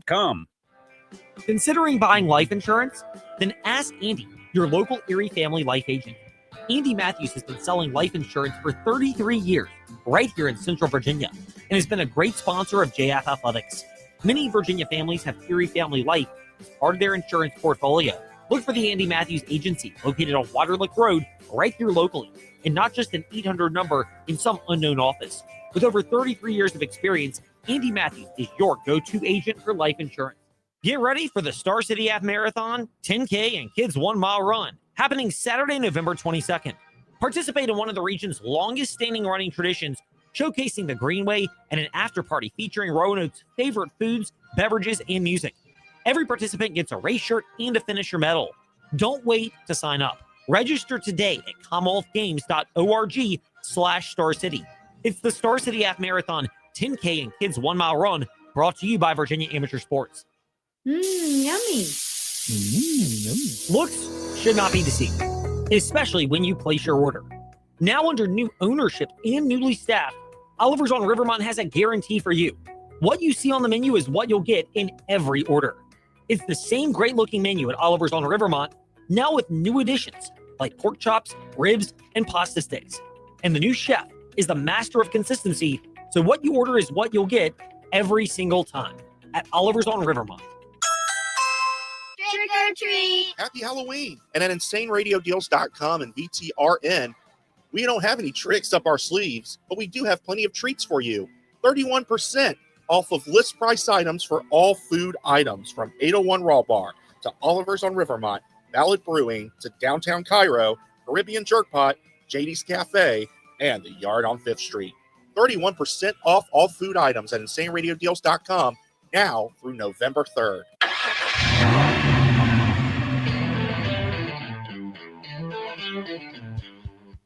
AllInsuranceRadio.com. Considering buying life insurance? Then ask Andy, your local Erie Family Life agent. Andy Matthews has been selling life insurance for 33 years right here in Central Virginia and has been a great sponsor of JF Athletics. Many Virginia families have Erie Family Life as part of their insurance portfolio. Look for the Andy Matthews Agency located on Waterlick Road right here locally, and not just an 800 number in some unknown office. With over 33 years of experience, Andy Matthews is your go-to agent for life insurance. Get ready for the Star City Half Marathon, 10K, and Kids 1 Mile Run, happening Saturday, November 22nd. Participate in one of the region's longest-standing running traditions, showcasing the Greenway and an after-party featuring Roanoke's favorite foods, beverages, and music. Every participant gets a race shirt and a finisher medal. Don't wait to sign up. Register today at commonwealthgames.org/Star City. It's the Star City Half Marathon, 10K, and Kids 1 Mile Run, brought to you by Virginia Amateur Sports. Yummy. Looks should not be deceived, especially when you place your order. Now under new ownership and newly staffed, Oliver's on Rivermont has a guarantee for you. What you see on the menu is what you'll get in every order. It's the same great-looking menu at Oliver's on Rivermont, now with new additions like pork chops, ribs, and pasta steaks. And the new chef is the master of consistency, so what you order is what you'll get every single time at Oliver's on Rivermont. Trick or treat. Happy Halloween. And at InsaneRadioDeals.com and VTRN, we don't have any tricks up our sleeves, but we do have plenty of treats for you. 31% off of list price items for all food items, from 801 Raw Bar to Oliver's on Rivermont, Ballad Brewing to Downtown Cairo, Caribbean Jerk Pot, JD's Cafe, and the Yard on 5th Street. 31% off all food items at InsaneRadioDeals.com now through November 3rd.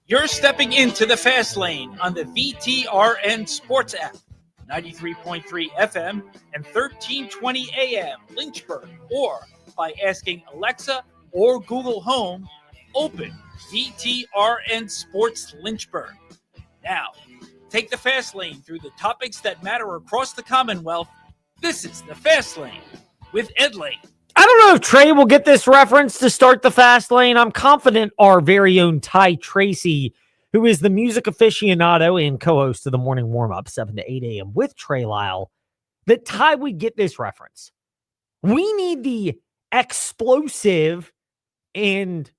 You're stepping into the fast lane on the VTRN Sports app, 93.3 FM and 1320 AM Lynchburg, or by asking Alexa or Google Home, open VTRN Sports Lynchburg. Now, take the fast lane through the topics that matter across the Commonwealth. This is the Fast Lane with Ed Lane. I don't know if Trey will get this reference to start the fast lane. I'm confident our very own Ty Tracy, who is the music aficionado and co-host of the morning warm-up, 7 to 8 a.m. with Trey Lyle, that Ty would get this reference. We need the explosive and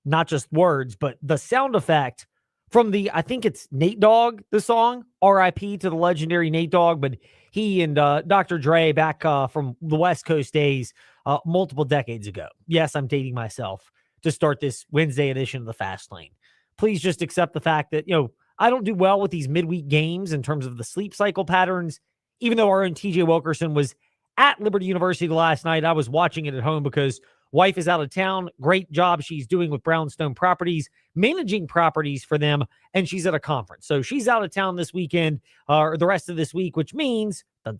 not just words, but the sound effect from the, I think it's Nate Dogg, the song, R.I.P. to the legendary Nate Dogg, but he and Dr. Dre back from the West Coast days multiple decades ago. Yes, I'm dating myself to start this Wednesday edition of the Fast Lane. Please just accept the fact that, I don't do well with these midweek games in terms of the sleep cycle patterns. Even though our own TJ Wilkerson was at Liberty University last night, I was watching it at home because wife is out of town. Great job she's doing with Brownstone Properties, managing properties for them, and she's at a conference. So she's out of town this weekend, or the rest of this week, which means I'm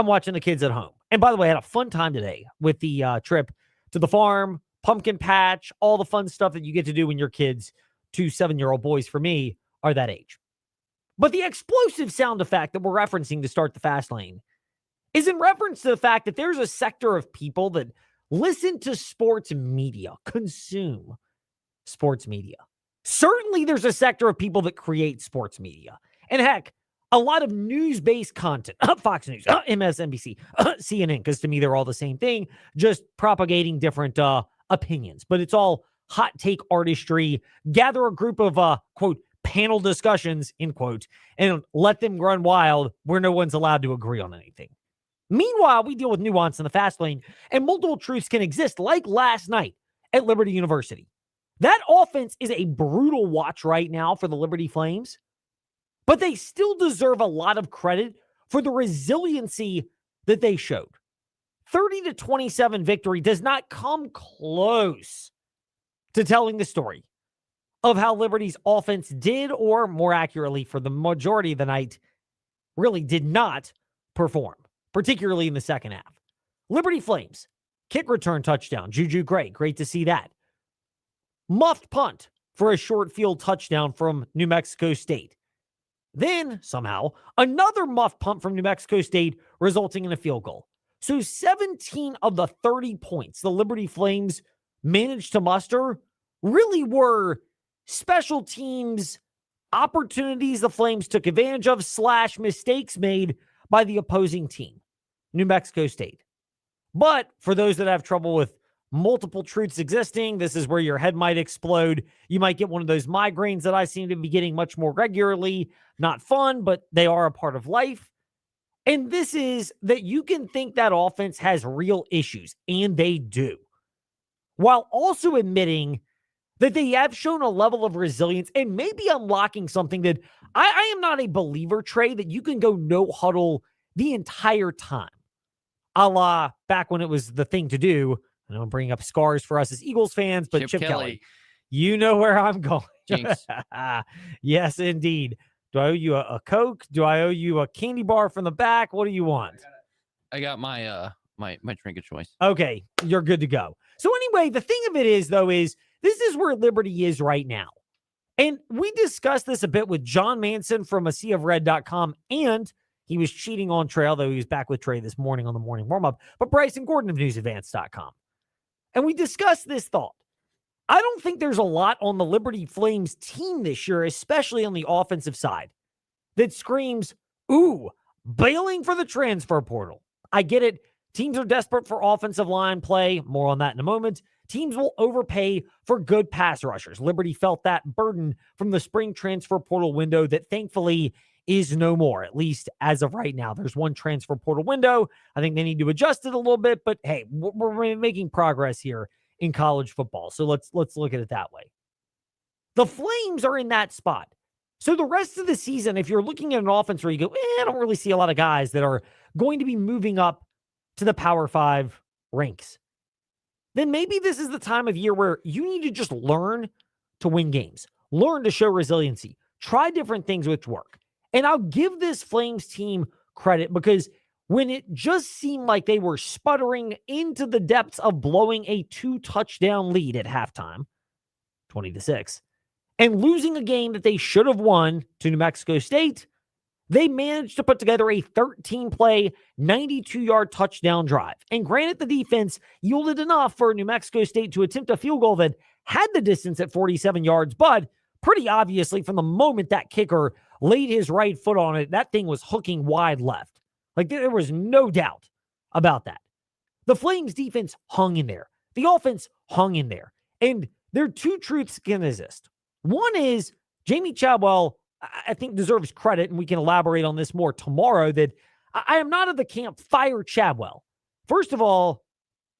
watching the kids at home. And by the way, I had a fun time today with the trip to the farm, pumpkin patch, all the fun stuff that you get to do when your kids, 2 7-year-old boys for me, are that age. But the explosive sound effect that we're referencing to start the fast lane is in reference to the fact that there's a sector of people that listen to sports media, consume sports media. Certainly there's a sector of people that create sports media. And heck, a lot of news-based content, Fox News, MSNBC, CNN, because to me they're all the same thing, just propagating different opinions. But it's all hot take artistry. Gather a group of, quote, panel discussions, end quote, and let them run wild where no one's allowed to agree on anything. Meanwhile, we deal with nuance in the fast lane, and multiple truths can exist, like last night at Liberty University. That offense is a brutal watch right now for the Liberty Flames, but they still deserve a lot of credit for the resiliency that they showed. 30-27 victory does not come close to telling the story of how Liberty's offense did, or more accurately, for the majority of the night, really did not perform, particularly in the second half. Liberty Flames, kick return touchdown. Juju Gray, great to see that. Muffed punt for a short field touchdown from New Mexico State. Then, somehow, another muffed punt from New Mexico State resulting in a field goal. So 17 of the 30 points the Liberty Flames managed to muster really were special teams opportunities the Flames took advantage of / mistakes made by the opposing team, New Mexico State. But for those that have trouble with multiple truths existing, this is where your head might explode. You might get one of those migraines that I seem to be getting much more regularly. Not fun, but they are a part of life. And this is that you can think that offense has real issues, and they do, while also admitting that they have shown a level of resilience and maybe unlocking something that I am not a believer, Trey, that you can go no huddle the entire time. A la back when it was the thing to do. I know I'm bringing up scars for us as Eagles fans, but Chip Kelly, you know where I'm going. Yes, indeed. Do I owe you a Coke? Do I owe you a candy bar from the back? What do you want? I got my my drink of choice. Okay, you're good to go. So anyway, the thing of it is, though, is this is where Liberty is right now. And we discussed this a bit with John Manson from ASeaofRed.com, and he was cheating on Trey, although he was back with Trey this morning on the morning warm-up, but Bryson Gordon of NewsAdvance.com. And we discussed this thought. I don't think there's a lot on the Liberty Flames team this year, especially on the offensive side, that screams, ooh, bailing for the transfer portal. I get it. Teams are desperate for offensive line play. More on that in a moment. Teams will overpay for good pass rushers. Liberty felt that burden from the spring transfer portal window that thankfully is no more, at least as of right now. There's one transfer portal window. I think they need to adjust it a little bit, but hey, we're making progress here in college football. So let's look at it that way. The Flames are in that spot. So the rest of the season, if you're looking at an offense where you go, I don't really see a lot of guys that are going to be moving up to the Power 5 ranks, then maybe this is the time of year where you need to just learn to win games, learn to show resiliency, try different things which work. And I'll give this Flames team credit because when it just seemed like they were sputtering into the depths of blowing a 2-touchdown lead at halftime, 20-6, and losing a game that they should have won to New Mexico State, they managed to put together a 13-play, 92-yard touchdown drive. And granted, the defense yielded enough for New Mexico State to attempt a field goal that had the distance at 47 yards, but pretty obviously from the moment that kicker laid his right foot on it, that thing was hooking wide left. Like, there was no doubt about that. The Flames defense hung in there. The offense hung in there. And there are two truths can exist. One is Jamie Chadwell, I think, deserves credit, and we can elaborate on this more tomorrow, that I am not of the camp fire Chadwell. First of all,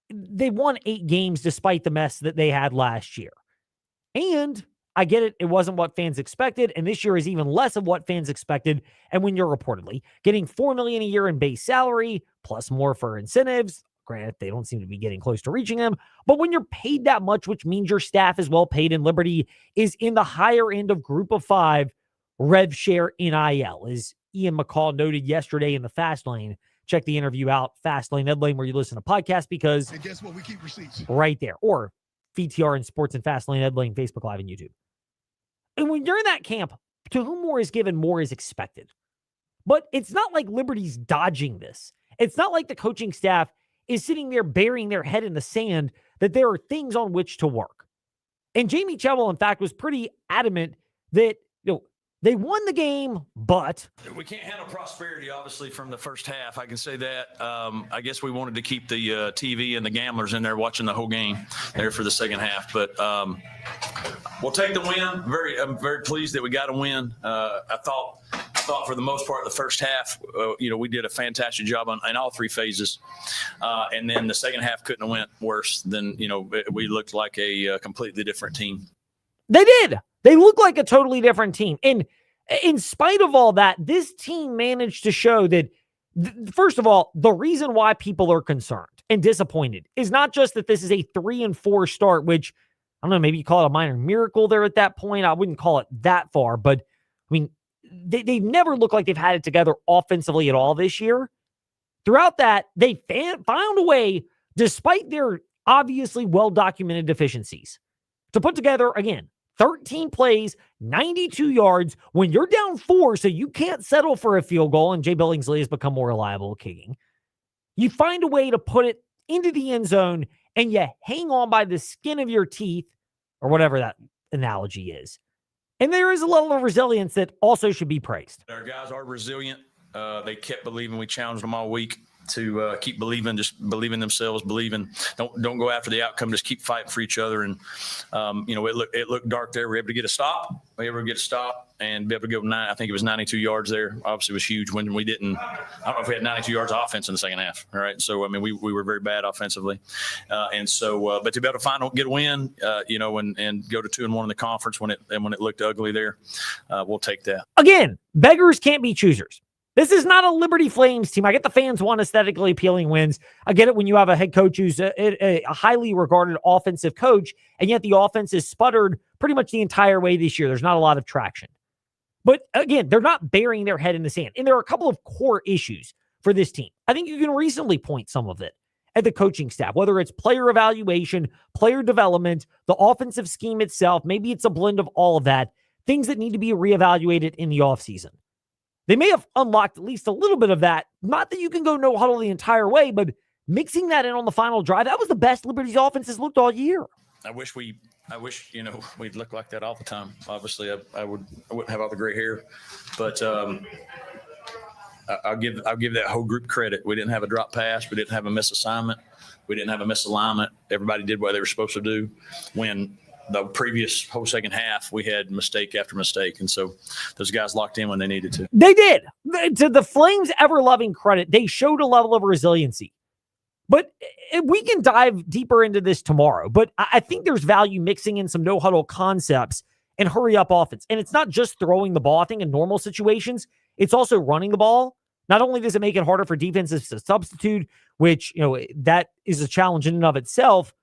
they won 8 games despite the mess that they had last year. And I get it. It wasn't what fans expected. And this year is even less of what fans expected. And when you're reportedly getting $4 million a year in base salary, plus more for incentives, granted, they don't seem to be getting close to reaching them. But when you're paid that much, which means your staff is well paid and Liberty is in the higher end of group of 5 rev share NIL, as Ian McCall noted yesterday in the Fast Lane. Check the interview out, Fast Lane, Ed Lane, where you listen to podcasts, because and guess what? We keep receipts right there. Or VTR and Sports and Fast Lane, Ed Lane, Facebook Live and YouTube. And when you're in that camp, to whom more is given, more is expected. But it's not like Liberty's dodging this. It's not like the coaching staff is sitting there burying their head in the sand, that there are things on which to work. And Jamie Chadwell, in fact, was pretty adamant that, they won the game, but we can't handle prosperity, obviously, from the first half. I can say that. I guess we wanted to keep the TV and the gamblers in there watching the whole game there for the second half. But we'll take the win. I'm very pleased that we got a win. I thought for the most part, the first half, we did a fantastic job in all 3 phases. And then the second half couldn't have went worse than, we looked like a completely different team. They did. They look like a totally different team. And in spite of all that, this team managed to show that, first of all, the reason why people are concerned and disappointed is not just that this is a 3-4 start, which, I don't know, maybe you call it a minor miracle there at that point. I wouldn't call it that far, but I mean, they've never looked like they've had it together offensively at all this year. Throughout that, they found a way, despite their obviously well-documented deficiencies, to put together, again, 13 plays, 92 yards, when you're down 4, so you can't settle for a field goal, and Jay Billingsley has become more reliable at kicking. You find a way to put it into the end zone and you hang on by the skin of your teeth, or whatever that analogy is. And there is a level of resilience that also should be praised. Our guys are resilient. They kept believing. We challenged them all week to keep believing, just believe in themselves, believing. Don't go after the outcome. Just keep fighting for each other. And it looked dark there. We were able to get a stop. We were able to get a stop and be able to go I think it was 92 yards there. Obviously, it was huge when we didn't. I don't know if we had 92 yards of offense in the second half. All right, so I mean, we were very bad offensively, but to be able to get a win, and go to 2-1 in the conference when it looked ugly there, we'll take that. Again, beggars can't be choosers. This is not a Liberty Flames team. I get the fans want aesthetically appealing wins. I get it when you have a head coach who's a highly regarded offensive coach, and yet the offense is sputtered pretty much the entire way this year. There's not a lot of traction. But again, they're not burying their head in the sand. And there are a couple of core issues for this team. I think you can reasonably point some of it at the coaching staff, whether it's player evaluation, player development, the offensive scheme itself. Maybe it's a blend of all of that, things that need to be reevaluated in the offseason. They may have unlocked at least a little bit of that. Not that you can go no huddle the entire way, but mixing that in on the final drive, that was the best Liberty's offense has looked all year. I wish we'd look like that all the time. Obviously, I wouldn't have all the gray hair, but I'll give that whole group credit. We didn't have a drop pass. We didn't have a misassignment. We didn't have a misalignment. Everybody did what they were supposed to do. When the previous whole second half, we had mistake after mistake. And so those guys locked in when they needed to. They did. To the Flames' ever-loving credit, they showed a level of resiliency. But we can dive deeper into this tomorrow. But I think there's value mixing in some no-huddle concepts and hurry-up offense. And it's not just throwing the ball. I think in normal situations, it's also running the ball. Not only does it make it harder for defenses to substitute, which, that is a challenge in and of itself,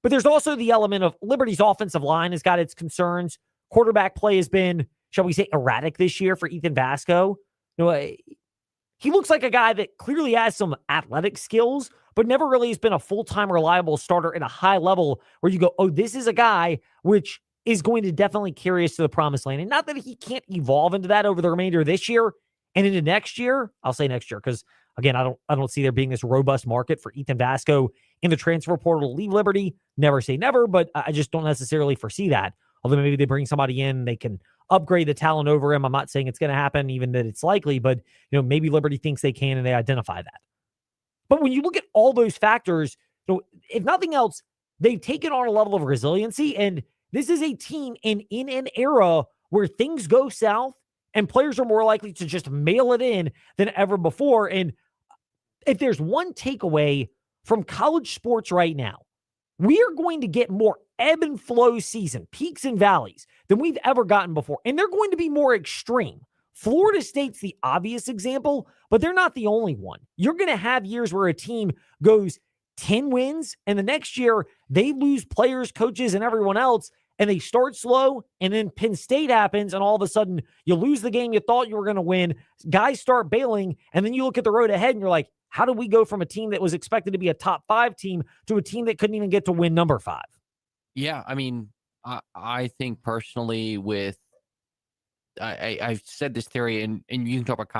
but there's also the element of Liberty's offensive line has got its concerns. Quarterback play has been, shall we say, erratic this year for Ethan Vasco. He looks like a guy that clearly has some athletic skills, but never really has been a full-time reliable starter at a high level where you go, oh, this is a guy which is going to definitely carry us to the promised land. And not that he can't evolve into that over the remainder of this year and into next year. I'll say next year because, again, I don't see there being this robust market for Ethan Vasco in the transfer portal to leave Liberty. Never say never, but I just don't necessarily foresee that. Although maybe they bring somebody in, they can upgrade the talent over him. I'm not saying it's going to happen, even that it's likely, but maybe Liberty thinks they can and they identify that. But when you look at all those factors, if nothing else, they've taken on a level of resiliency, and this is a team in an era where things go south and players are more likely to just mail it in than ever before. And if there's one takeaway from college sports right now, we are going to get more ebb and flow season, peaks and valleys, than we've ever gotten before. And they're going to be more extreme. Florida State's the obvious example, but they're not the only one. You're going to have years where a team goes 10 wins, and the next year they lose players, coaches, and everyone else, and they start slow, and then Penn State happens, and all of a sudden you lose the game you thought you were going to win. Guys start bailing, and then you look at the road ahead, and you're like, how do we go from a team that was expected to be a top 5 team to a team that couldn't even get to win number 5? Yeah, I mean, I think personally I've said this theory, and you can talk about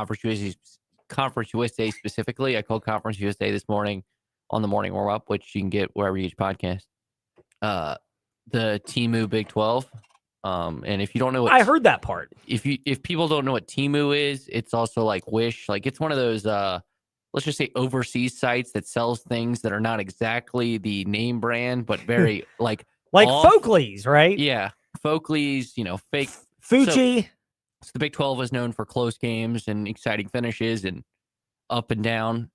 Conference USA specifically. I called Conference USA this morning on the morning warm-up, which you can get wherever you get podcast. The Temu Big 12. And if you don't know what... I heard that part. If people don't know what Temu is, it's also like Wish. Like, it's one of those... let's just say overseas sites that sells things that are not exactly the name brand, but very like Folkleys, right? Yeah. Folkleys, fake Fuji. So the Big 12 is known for close games and exciting finishes and up and down,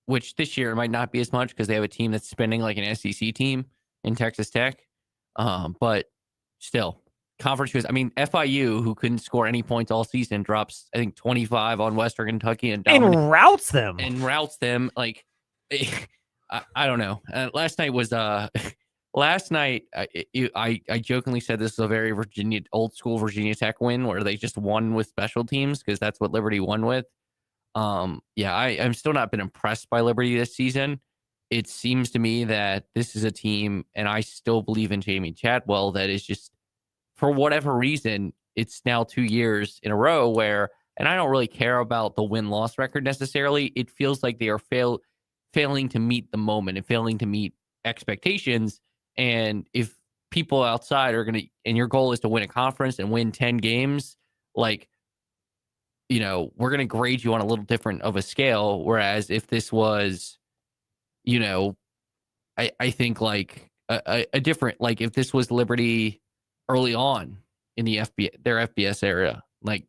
which this year might not be as much because they have a team that's spending like an SEC team in Texas Tech. But still, conference was, FIU, who couldn't score any points all season, drops, I think, 25 on Western Kentucky and routs them. Like, I don't know. Last night, I jokingly said this is a very old school Virginia Tech win where they just won with special teams because that's what Liberty won with. I'm still not been impressed by Liberty this season. It seems to me that this is a team, and I still believe in Jamie Chadwell, that is just, for whatever reason, it's now 2 years in a row where, and I don't really care about the win-loss record necessarily, it feels like they are failing to meet the moment and failing to meet expectations. And if people outside are going to, and your goal is to win a conference and win 10 games, like, we're going to grade you on a little different of a scale. Whereas if this was, I think like a different, like if this was Liberty early on in the their FBS area, like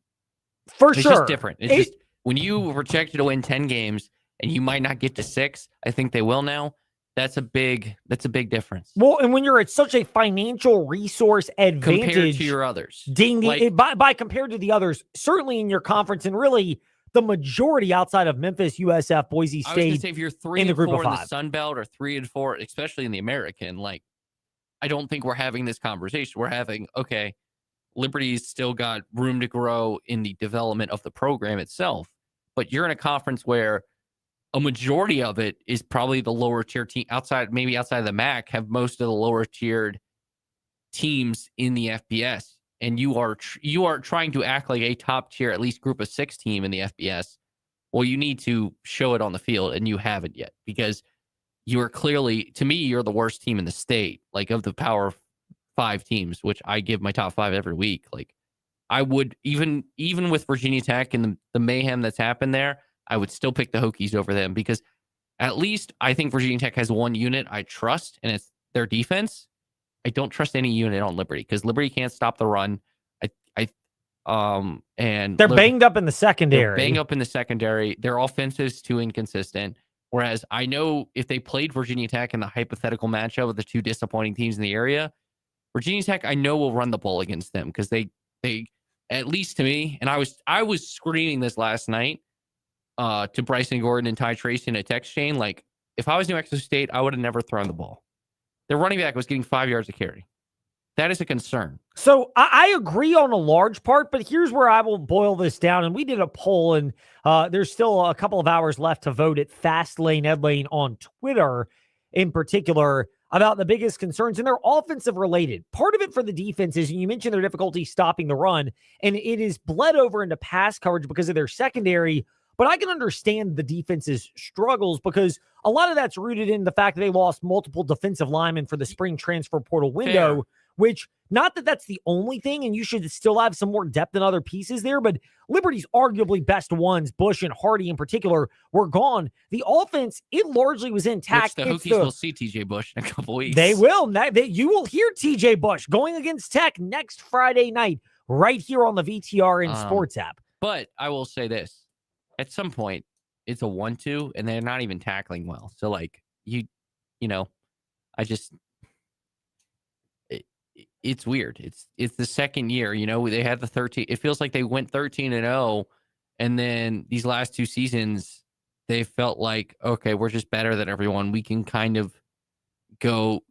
For it's sure. just different. It's just when you were projected to win 10 games and you might not get to 6, I think they will now. That's a big difference. Well, and when you're at such a financial resource advantage compared to your others. By compared to the others, certainly in your conference, and really the majority outside of Memphis, USF, Boise I was gonna State. say if you're 3 in the and group of 4 in the five. Sun Belt or 3 and 4, especially in the American, like I don't think we're having this conversation. We're having, okay, Liberty's still got room to grow in the development of the program itself, but you're in a conference where a majority of it is probably the lower tier team outside of the MAC, have most of the lower tiered teams in the FBS. And you are trying to act like a top tier, at least group of 6 team in the FBS. Well, you need to show it on the field, and you haven't yet, because you are clearly, to me, you're the worst team in the state, like of the Power 5 teams, which I give my top 5 every week. Like I would, even with Virginia Tech and the mayhem that's happened there, I would still pick the Hokies over them, because at least I think Virginia Tech has one unit I trust, and it's their defense. I don't trust any unit on Liberty, because Liberty can't stop the run. And They're banged up in the secondary. Their offense is too inconsistent. Whereas I know if they played Virginia Tech in the hypothetical matchup of the 2 disappointing teams in the area, Virginia Tech I know will run the ball against them, because they at least to me, and I was screaming this last night to Bryson Gordon and Ty Tracy in a text chain. Like, if I was New Mexico State, I would have never thrown the ball. Their running back was getting 5 yards of carry. That is a concern. So I agree on a large part, but here's where I will boil this down. And we did a poll, and there's still a couple of hours left to vote at Fastlane Ed Lane on Twitter in particular about the biggest concerns, and they're offensive related. Part of it for the defense is, you mentioned their difficulty stopping the run, and it is bled over into pass coverage because of their secondary. But I can understand the defense's struggles, because a lot of that's rooted in the fact that they lost multiple defensive linemen for the spring transfer portal window. Fair. Which, not that that's the only thing, and you should still have some more depth in other pieces there, but Liberty's arguably best ones, Bush and Hardy in particular, were gone. The offense, it largely was intact. Which the Hokies will see TJ Bush in a couple weeks. They will. You will hear TJ Bush going against Tech next Friday night right here on the VTR and Sports app. But I will say this. At some point, it's a 1-2, and they're not even tackling well. So, like, it's weird. It's the second year, they had the 13. It feels like they went 13-0, and then these last 2 seasons, they felt like, okay, we're just better than everyone. We can kind of go,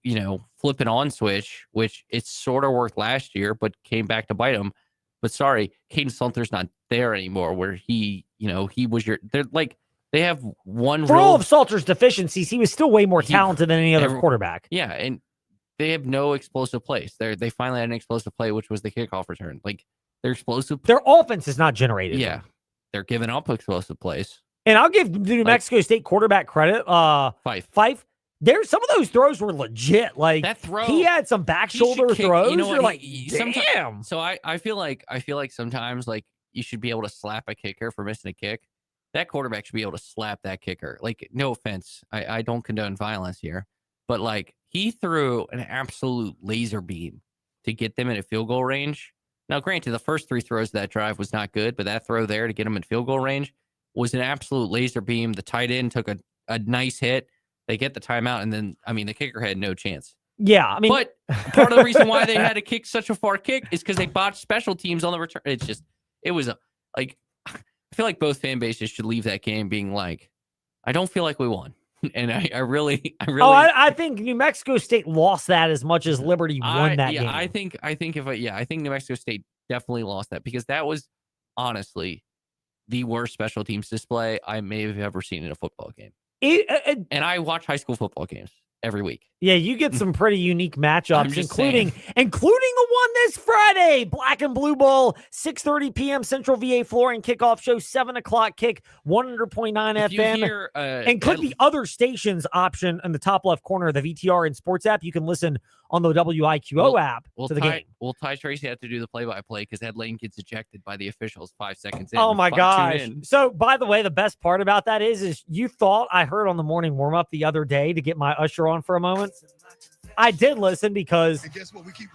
flip an on switch, which it sort of worked last year, but came back to bite them. But sorry, Caden Salter's not there anymore, where he was they're like, they have one For all of Salter's deficiencies, he was still way more talented than any other quarterback. Yeah, and they have no explosive plays. They finally had an explosive play, which was the kickoff return. Like, their explosive. Their offense is not generated. Yeah, they're giving up explosive plays. And I'll give the New Mexico State quarterback credit. Fife. There's some of those throws were legit. Like, that throw, he had some back shoulder throws. You're like, damn. So I feel like sometimes, like, you should be able to slap a kicker for missing a kick. That quarterback should be able to slap that kicker. Like, no offense, I don't condone violence here, but like, he threw an absolute laser beam to get them in a field goal range. Now, granted, the first 3 throws of that drive was not good, but that throw there to get them in field goal range was an absolute laser beam. The tight end took a nice hit. They get the timeout, and then, the kicker had no chance. Yeah, but part of the reason why they had to kick such a far kick is because they botched special teams on the return. I feel like both fan bases should leave that game being like, I don't feel like we won. And I really. I think New Mexico State lost that as much as Liberty won that game. I think New Mexico State definitely lost that, because that was honestly the worst special teams display I may have ever seen in a football game. And I watch high school football games, every week. Yeah, you get some pretty unique I'm matchups, just including the one this Friday, Black and Blue Bowl, 6:30 p.m. Central VA Flooring kickoff show, 7 o'clock kick, 100.9 If you FM. hear, And click the other stations option in the top left corner of the VTR and Sports app. You can listen on the WIQO app to the game. Will Ty Tracy have to do the play-by-play because Ed Lane gets ejected by the officials 5 seconds in? Oh my Tune gosh. in. So by the way, the best part about that is you thought I heard on the morning warm-up the other day to get my usher on for a moment. I did listen because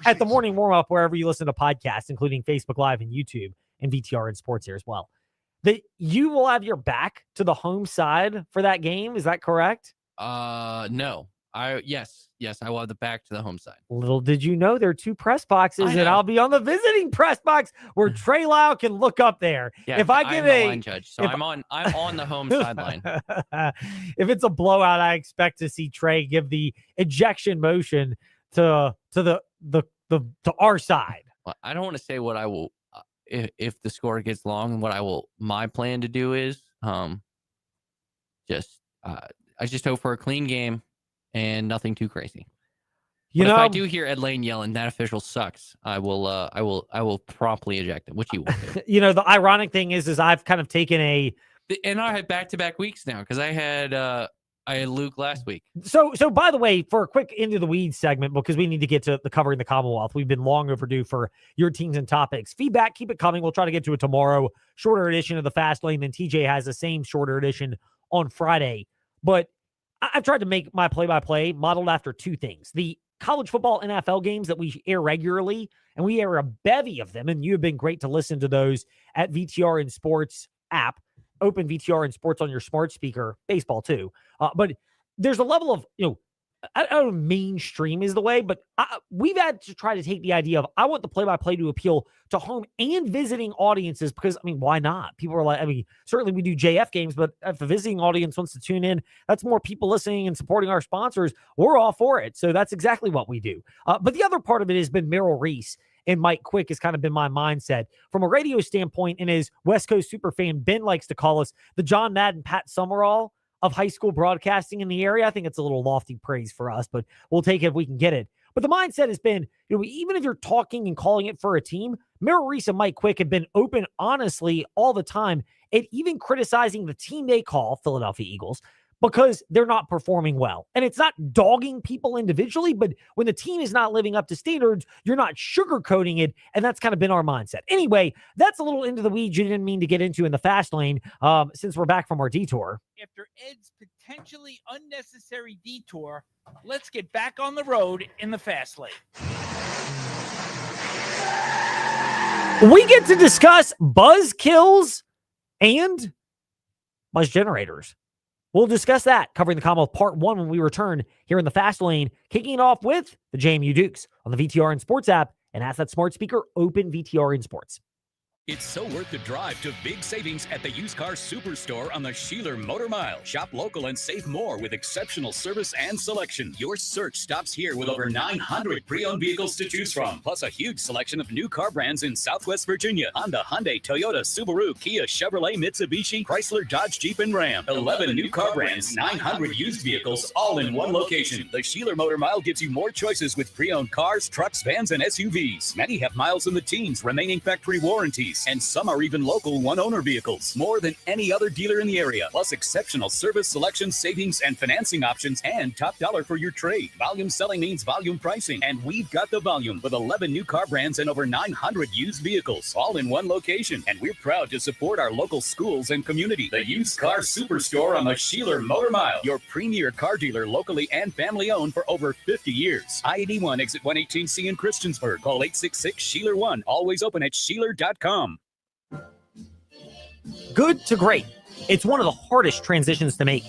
at the morning warm-up, wherever you listen to podcasts, including Facebook Live and YouTube and VTR and Sports here as well, that you will have your back to the home side for that game. Is that correct? No. Yes, I will have the back to the home side. Little did you know there are 2 press boxes, I and know. I'll be on the visiting press box where Trey Lyle can look up there. Yeah, if I I'm get the a line judge, so if- I'm on the home sideline. if it's a blowout, I expect to see Trey give the ejection motion to our side. Well, I don't want to say what I will if the score gets long. My plan to do is I just hope for a clean game and nothing too crazy. You But know, if I do hear Ed Lane yelling that official sucks, I will promptly eject him, which he will do. you know, the ironic thing is I've kind of taken And I had back-to-back weeks now because I had Luke last week. So by the way, for a quick into the weeds segment, because we need to get to the covering the Commonwealth, we've been long overdue for your teams and topics. Feedback, keep it coming. We'll try to get to it tomorrow. Shorter edition of the Fast Lane. Then TJ has the same shorter edition on Friday. But I've tried to make my play-by-play modeled after 2 things. The college football NFL games that we air regularly, and we air a bevy of them, and you have been great to listen to those at VTR and Sports app. Open VTR and Sports on your smart speaker, baseball too. But there's a level of, I don't know, mainstream is the way, but we've had to try to take the idea of, I want the play-by-play to appeal to home and visiting audiences because, why not? People are like, certainly we do JF games, but if a visiting audience wants to tune in, that's more people listening and supporting our sponsors. We're all for it. So that's exactly what we do. But the other part of it has been Merrill Reese and Mike Quick has kind of been my mindset from a radio standpoint. And as West Coast super fan Ben likes to call us, the John Madden, Pat Summerall of high school broadcasting in the area. I think it's a little lofty praise for us, but we'll take it if we can get it. But the mindset has been, even if you're talking and calling it for a team, Merrill Reese and Mike Quick have been open, honestly, all the time, and even criticizing the team they call Philadelphia Eagles because they're not performing well. And it's not dogging people individually, but when the team is not living up to standards, you're not sugarcoating it. And that's kind of been our mindset. Anyway, that's a little into the weeds you didn't mean to get into in the Fast Lane since we're back from our detour. After Ed's potentially unnecessary detour, let's get back on the road in the Fast Lane. We get to discuss buzzkills and buzz generators. We'll discuss that, covering the Commonwealth Part 1 when we return here in the Fast Lane, kicking it off with the JMU Dukes on the VTR and Sports app and as that smart speaker, open VTR and Sports. It's so worth the drive to big savings at the Used Car Superstore on the Sheeler Motor Mile. Shop local and save more with exceptional service and selection. Your search stops here with over 900 pre-owned vehicles to choose from, plus a huge selection of new car brands in Southwest Virginia. Honda, Hyundai, Toyota, Subaru, Kia, Chevrolet, Mitsubishi, Chrysler, Dodge, Jeep, and Ram. 11 new car brands, 900 used vehicles, all in one location. The Sheeler Motor Mile gives you more choices with pre-owned cars, trucks, vans, and SUVs. Many have miles in the teens, remaining factory warranties, and some are even local one-owner vehicles. More than any other dealer in the area, plus exceptional service, selection, savings, and financing options, and top dollar for your trade. Volume selling means volume pricing, and we've got the volume with 11 new car brands and over 900 used vehicles, all in one location. And we're proud to support our local schools and community. The Used Car Superstore on the Sheeler Motor Mile, your premier car dealer, locally and family-owned for over 50 years. I-81 exit 118C in Christiansburg. Call 866-SHEELER1. Always open at Sheeler.com. Good to great. It's one of the hardest transitions to make.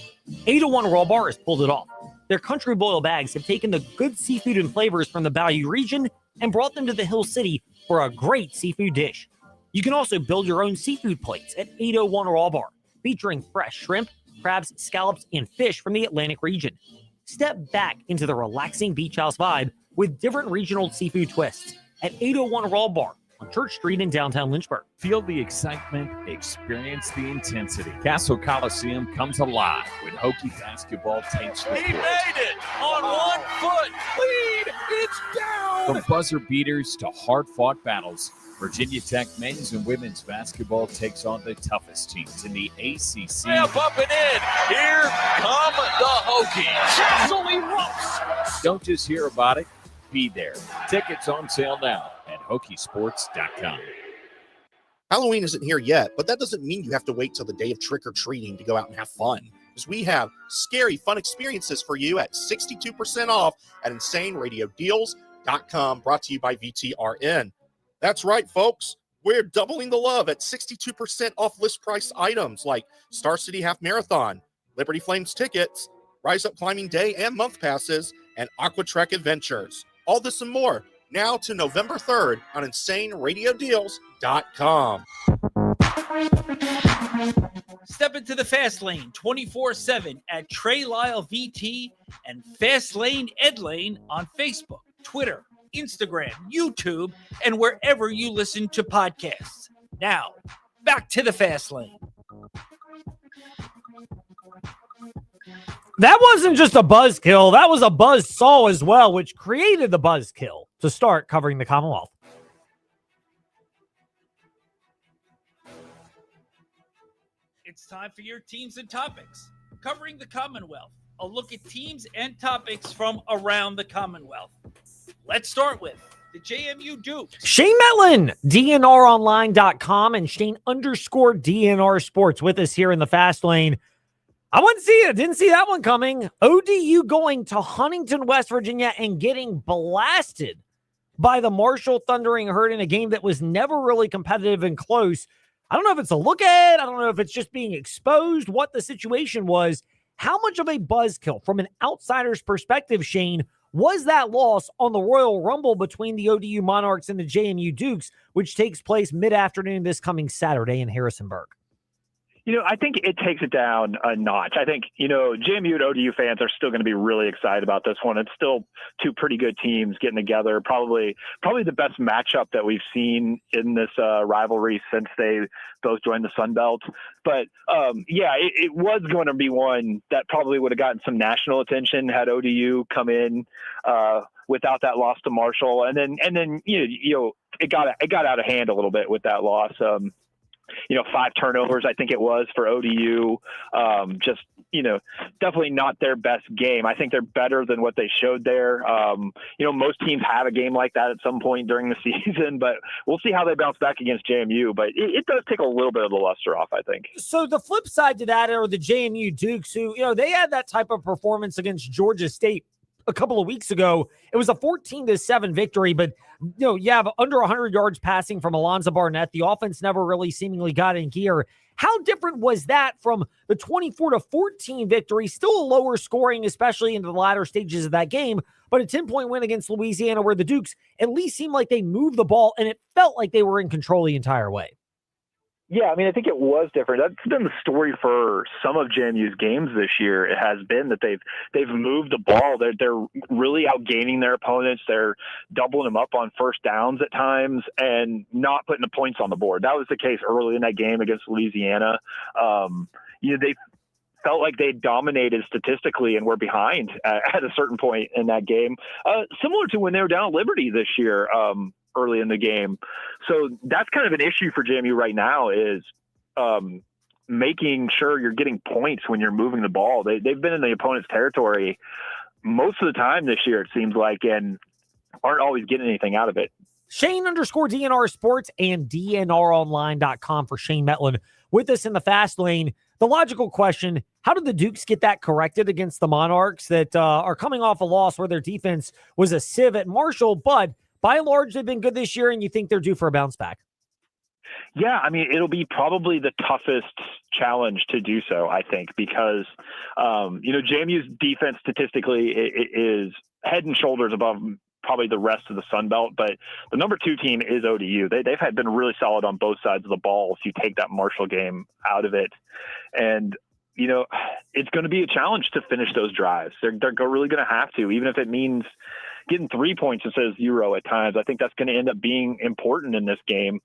801 Raw Bar has pulled it off. Their country boil bags have taken the good seafood and flavors from the Bayou region and brought them to the Hill City for a great seafood dish. You can also build your own seafood plates at 801 Raw Bar, featuring fresh shrimp, crabs, scallops, and fish from the Atlantic region. Step back into the relaxing beach house vibe with different regional seafood twists at 801 Raw Bar, on Church Street in downtown Lynchburg. Feel the excitement, experience the intensity. Castle Coliseum comes alive when Hokie basketball takes the He court. made it on 1 foot lead. It's down. From buzzer beaters to hard-fought battles, Virginia Tech men's and women's basketball takes on the toughest teams in the ACC. Step up and in. Here come the Hokies. Castle erupts. Don't just hear about it, be there. Tickets on sale now at Hokiesports.com. Halloween isn't here yet, but that doesn't mean you have to wait till the day of trick-or-treating to go out and have fun. Because we have scary, fun experiences for you at 62% off at InsaneRadioDeals.com, brought to you by VTRN. That's right, folks. We're doubling the love at 62% off list price items like Star City Half Marathon, Liberty Flames tickets, Rise Up Climbing Day and month passes, and Aqua Trek Adventures. All this and more now to November 3rd on InsaneRadioDeals.com. Step into the Fast Lane 24/7 at Trey Lyle VT and Fast Lane Ed Lane on Facebook, Twitter, Instagram, YouTube, and wherever you listen to podcasts. Now, back to the Fast Lane. That wasn't just a buzzkill. That was a buzzsaw as well, which created the buzzkill to start covering the Commonwealth. It's time for your teams and topics. Covering the Commonwealth, a look at teams and topics from around the Commonwealth. Let's start with the JMU Dukes. Shane Metlin, DNRonline.com, and Shane_DNR Sports with us here in the Fast Lane. I wouldn't see it. Didn't see that one coming. ODU going to Huntington, West Virginia, and getting blasted by the Marshall Thundering Herd in a game that was never really competitive and close. I don't know if it's a look ahead. I don't know if it's just being exposed, what the situation was. How much of a buzzkill from an outsider's perspective, Shane, was that loss on the Royal Rumble between the ODU Monarchs and the JMU Dukes, which takes place mid-afternoon this coming Saturday in Harrisonburg? I think it takes it down a notch. I think, JMU and ODU fans are still going to be really excited about this one. It's still two pretty good teams getting together. Probably the best matchup that we've seen in this rivalry since they both joined the Sun Belt. But it was going to be one that probably would have gotten some national attention had ODU come in without that loss to Marshall. And then it got out of hand a little bit with that loss. 5 turnovers, I think it was, for ODU. Definitely not their best game. I think they're better than what they showed there. Most teams have a game like that at some point during the season, but we'll see how they bounce back against JMU. But it does take a little bit of the luster off, I think. So the flip side to that are the JMU Dukes, who, they had that type of performance against Georgia State a couple of weeks ago. It was a 14-7 victory, but you have under 100 yards passing from Alonzo Barnett. The offense never really seemingly got in gear. How different was that from the 24-14 victory? Still a lower scoring, especially into the latter stages of that game, but a 10-point win against Louisiana where the Dukes at least seemed like they moved the ball and it felt like they were in control the entire way. Yeah, I think it was different. That's been the story for some of JMU's games this year. It has been that they've moved the ball. They're really outgaining their opponents. They're doubling them up on first downs at times and not putting the points on the board. That was the case early in that game against Louisiana. They felt like they dominated statistically and were behind at a certain point in that game. Similar to when they were down at Liberty this year. Early in the game. So that's kind of an issue for JMU right now is making sure you're getting points when you're moving the ball. They've been in the opponent's territory most of the time this year, it seems like, and aren't always getting anything out of it. Shane_DNR Sports and DNRonline.com for Shane Metlin with us in the Fast Lane. The logical question, how did the Dukes get that corrected against the Monarchs that are coming off a loss where their defense was a sieve at Marshall, but by and large, they've been good this year, and you think they're due for a bounce back? Yeah, it'll be probably the toughest challenge to do so, I think, because, JMU's defense statistically is head and shoulders above probably the rest of the Sun Belt, but the number 2 team is ODU. They've been really solid on both sides of the ball if you take that Marshall game out of it. And, it's going to be a challenge to finish those drives. They're really going to have to, even if it means getting 3 points instead of 0 at times. I think that's going to end up being important in this game.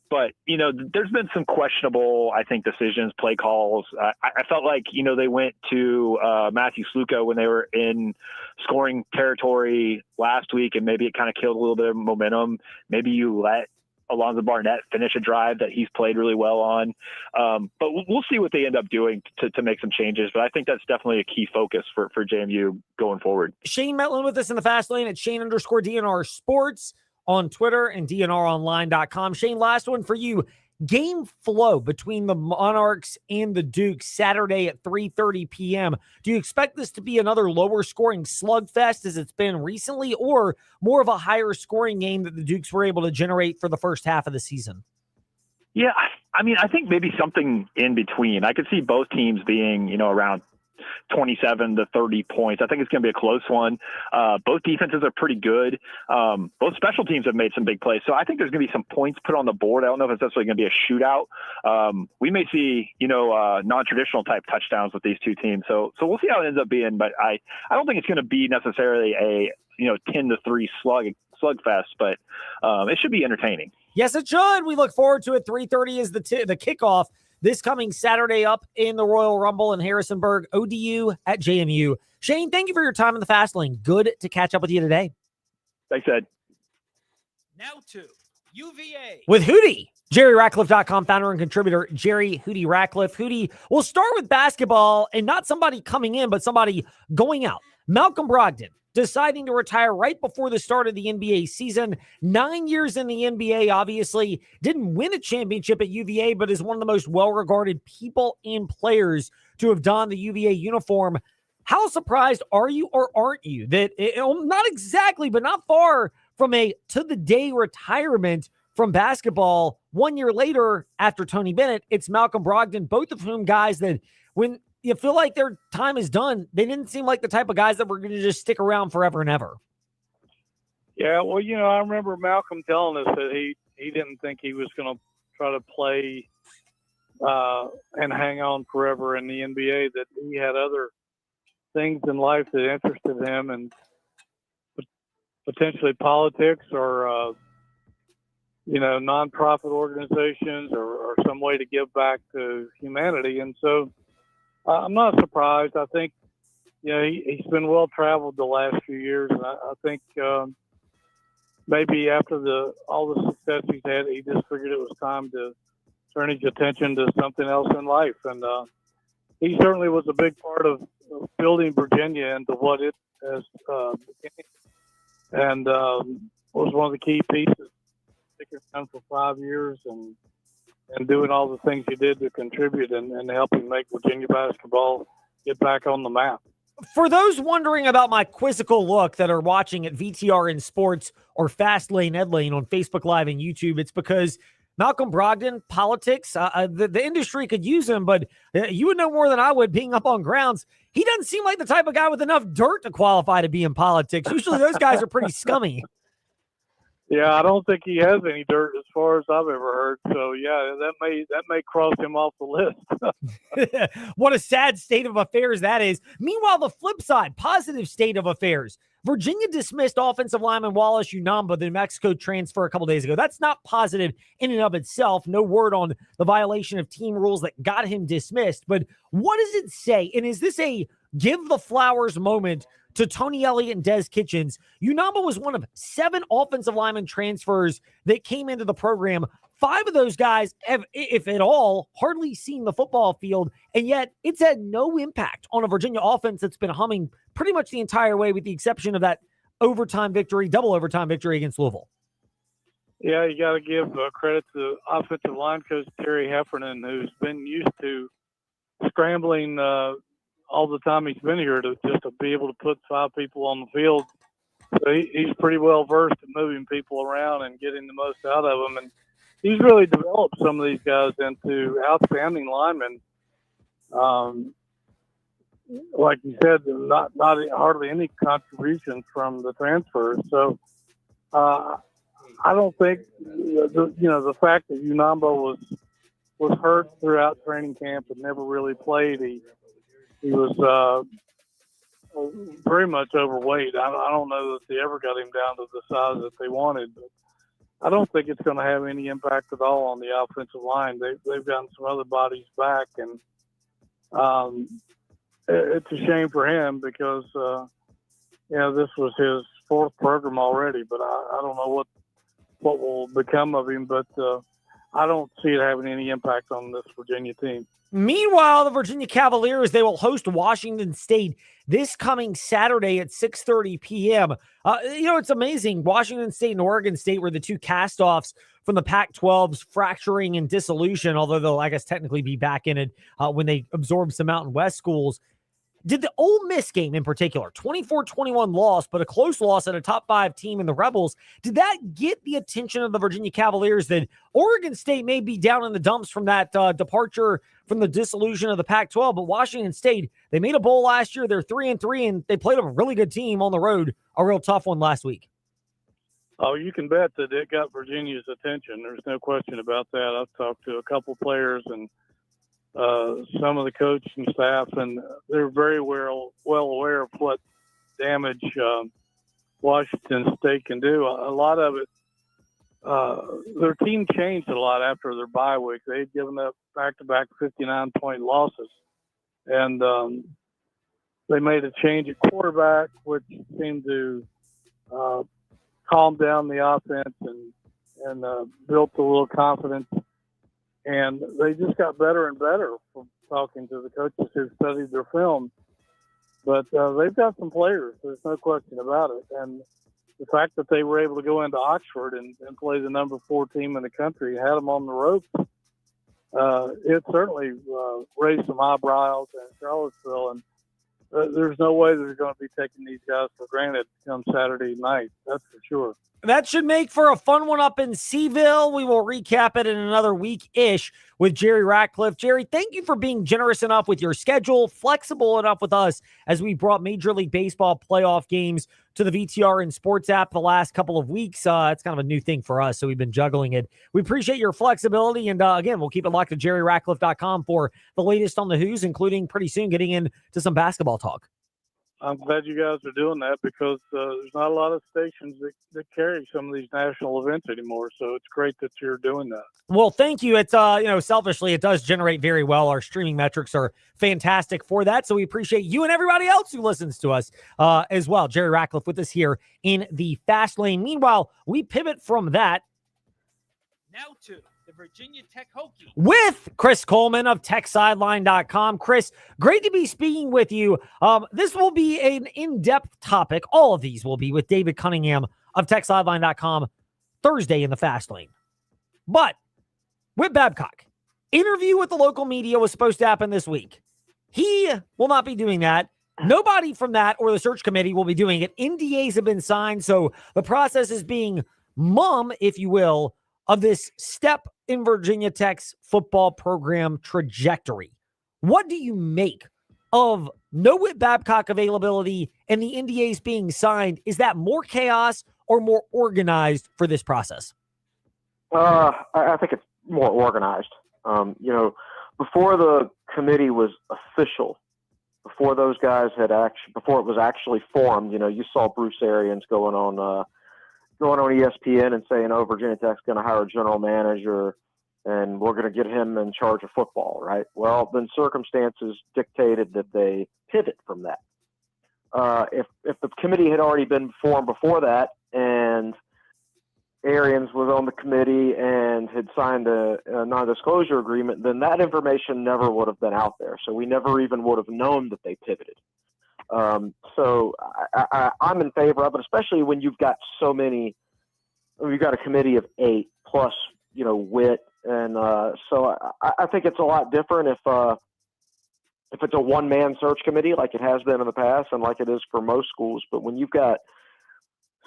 But, there's been some questionable, I think, decisions, play calls. I felt like, they went to Matthew Sluka when they were in scoring territory last week, and maybe it kind of killed a little bit of momentum. Maybe you let Alonzo Barnett finish a drive that he's played really well on. But we'll see what they end up doing to make some changes. But I think that's definitely a key focus for JMU going forward. Shane Metlin with us in the fast lane at Shane_DNR Sports on Twitter and DNRonline.com. Shane, last one for you. Game flow between the Monarchs and the Dukes Saturday at 3:30 p.m. Do you expect this to be another lower scoring slugfest as it's been recently, or more of a higher scoring game that the Dukes were able to generate for the first half of the season? Yeah, I think maybe something in between. I could see both teams being, around 27 to 30 points. I think it's going to be a close one. Both defenses are pretty good. Both special teams have made some big plays. So I think there's going to be some points put on the board. I don't know if it's necessarily going to be a shootout. We may see, non-traditional type touchdowns with these two teams. So we'll see how it ends up being. But I don't think it's going to be necessarily a, 10-3 slugfest, but it should be entertaining. Yes, it should. We look forward to it. 3:30 is the kickoff this coming Saturday up in the Royal Rumble in Harrisonburg. ODU at JMU. Shane, thank you for your time in the fast lane. Good to catch up with you today. Thanks, Ed. Now to UVA. With Hootie, JerryRatcliffe.com founder and contributor Jerry Hootie Ratcliffe. Hootie, we'll start with basketball, and not somebody coming in, but somebody going out. Malcolm Brogdon deciding to retire right before the start of the NBA season. 9 years in the NBA, obviously didn't win a championship at UVA, but is one of the most well-regarded people and players to have donned the UVA uniform. How surprised are you or aren't you that not exactly, but not far from a to-the-day retirement from basketball 1 year later after Tony Bennett, it's Malcolm Brogdon, both of whom guys that when you feel like their time is done, they didn't seem like the type of guys that were going to just stick around forever and ever. Yeah, well, I remember Malcolm telling us that he didn't think he was going to try to play and hang on forever in the NBA, that he had other things in life that interested him, and potentially politics or, nonprofit organizations or some way to give back to humanity. And so I'm not surprised. I think, he's been well-traveled the last few years, and I think maybe after all the success he's had, he just figured it was time to turn his attention to something else in life. And he certainly was a big part of building Virginia into what it has became, and was one of the key pieces, sticking around for 5 years and doing all the things he did to contribute and helping make Virginia basketball get back on the map. For those wondering about my quizzical look that are watching at VTRN Sports or Fast Lane Ed Lane on Facebook Live and YouTube, it's because Malcolm Brogdon, politics, the industry could use him, but you would know more than I would being up on grounds. He doesn't seem like the type of guy with enough dirt to qualify to be in politics. Usually those guys are pretty scummy. Yeah, I don't think he has any dirt as far as I've ever heard. So yeah, that may cross him off the list. What a sad state of affairs that is. Meanwhile, the flip side, positive state of affairs. Virginia dismissed offensive lineman Wallace Unamba, the New Mexico transfer, a couple days ago. That's not positive in and of itself. No word on the violation of team rules that got him dismissed. But what does it say? And is this a give the flowers moment to Tony Elliott and Des Kitchens? Unamba was one of 7 offensive lineman transfers that came into the program. 5 of those guys have, if at all, hardly seen the football field, and yet it's had no impact on a Virginia offense that's been humming pretty much the entire way, with the exception of that double overtime victory against Louisville. Yeah, you got to give credit to offensive line coach Terry Heffernan, who's been used to scrambling all the time he's been here to be able to put 5 people on the field. So he's pretty well versed in moving people around and getting the most out of them. And he's really developed some of these guys into outstanding linemen. Like you said, not hardly any contributions from the transfers. So I don't think the fact that Unamba was hurt throughout training camp and never really played. He was very much overweight. I don't know that they ever got him down to the size that they wanted, but I don't think it's going to have any impact at all on the offensive line. They've gotten some other bodies back, and it's a shame for him because this was his fourth program already. But I don't know what will become of him. But I don't see it having any impact on this Virginia team. Meanwhile, the Virginia Cavaliers, they will host Washington State this coming Saturday at 6:30 p.m. It's amazing. Washington State and Oregon State were the two cast-offs from the Pac-12's fracturing and dissolution, although they'll, I guess, technically be back in it when they absorb some Mountain West schools. Did the Ole Miss game in particular, 24-21 loss, but a close loss at a top 5 team in the Rebels, did that get the attention of the Virginia Cavaliers that Oregon State may be down in the dumps from that departure from the dissolution of the Pac-12, but Washington State, they made a bowl last year. They're 3-3, and they played a really good team on the road, a real tough one last week. Oh, you can bet that it got Virginia's attention. There's no question about that. I've talked to a couple players and some of the coaching staff, and they're very well aware of what damage Washington State can do. A lot of it, their team changed a lot after their bye week. They had given up back-to-back 59-point losses, and they made a change at quarterback, which seemed to calm down the offense and built a little confidence. And they just got better and better from talking to the coaches who studied their film. But they've got some players. There's no question about it. And the fact that they were able to go into Oxford and play the number 4 team in the country, had them on the ropes, it certainly raised some eyebrows in Charlottesville. And there's no way they're going to be taking these guys for granted come Saturday night. That's for sure. That should make for a fun one up in Seville. We will recap it in another week-ish with Jerry Ratcliffe. Jerry, thank you for being generous enough with your schedule, flexible enough with us as we brought Major League Baseball playoff games to the VTRN Sports app the last couple of weeks. It's kind of a new thing for us, so we've been juggling it. We appreciate your flexibility, and again, we'll keep it locked to JerryRatcliffe.com for the latest on the Who's, including pretty soon getting into some basketball talk. I'm glad you guys are doing that because there's not a lot of stations that carry some of these national events anymore. So it's great that you're doing that. Well, thank you. It's, selfishly, it does generate very well. Our streaming metrics are fantastic for that. So we appreciate you and everybody else who listens to us as well. Jerry Ratcliffe with us here in the Fast Lane. Meanwhile, we pivot from that now to the Virginia Tech Hokies with Chris Coleman of TechSideline.com. Chris, great to be speaking with you. This will be an in-depth topic. All of these will be with David Cunningham of TechSideline.com Thursday in the Fast Lane. But Whit Babcock, interview with the local media was supposed to happen this week. He will not be doing that. Nobody from that or the search committee will be doing it. NDAs have been signed, so the process is being mum, if you will, of this step in Virginia Tech's football program trajectory. What do you make of no Whit Babcock availability and the NDAs being signed? Is that more chaos or more organized for this process? I think it's more organized. Before the committee was official, before those guys before it was actually formed, you saw Bruce Arians going on ESPN and saying, "Oh, Virginia Tech's going to hire a general manager, and we're going to get him in charge of football." Right? Well, then circumstances dictated that they pivot from that. If the committee had already been formed before that, and Arians was on the committee and had signed a non-disclosure agreement, then that information never would have been out there. So we never even would have known that they pivoted. So I'm in favor of it, especially when you've got you've got a committee of 8 plus, Whit. And so I think it's a lot different if it's a one-man search committee like it has been in the past and like it is for most schools. But when you've got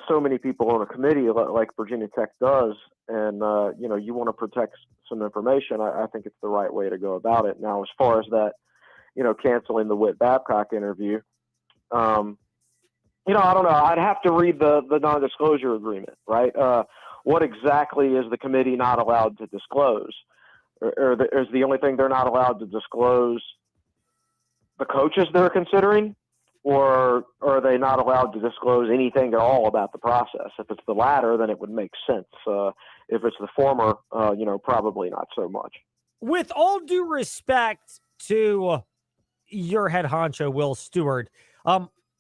so many people on a committee like Virginia Tech does, and, you want to protect some information, I think it's the right way to go about it. Now, as far as that, canceling the Whit Babcock interview, I don't know. I'd have to read the non-disclosure agreement, right? What exactly is the committee not allowed to disclose? Or is the only thing they're not allowed to disclose the coaches they're considering? or are they not allowed to disclose anything at all about the process? If it's the latter, then it would make sense. If it's the former, probably not so much. With all due respect to your head honcho, Will Stewart,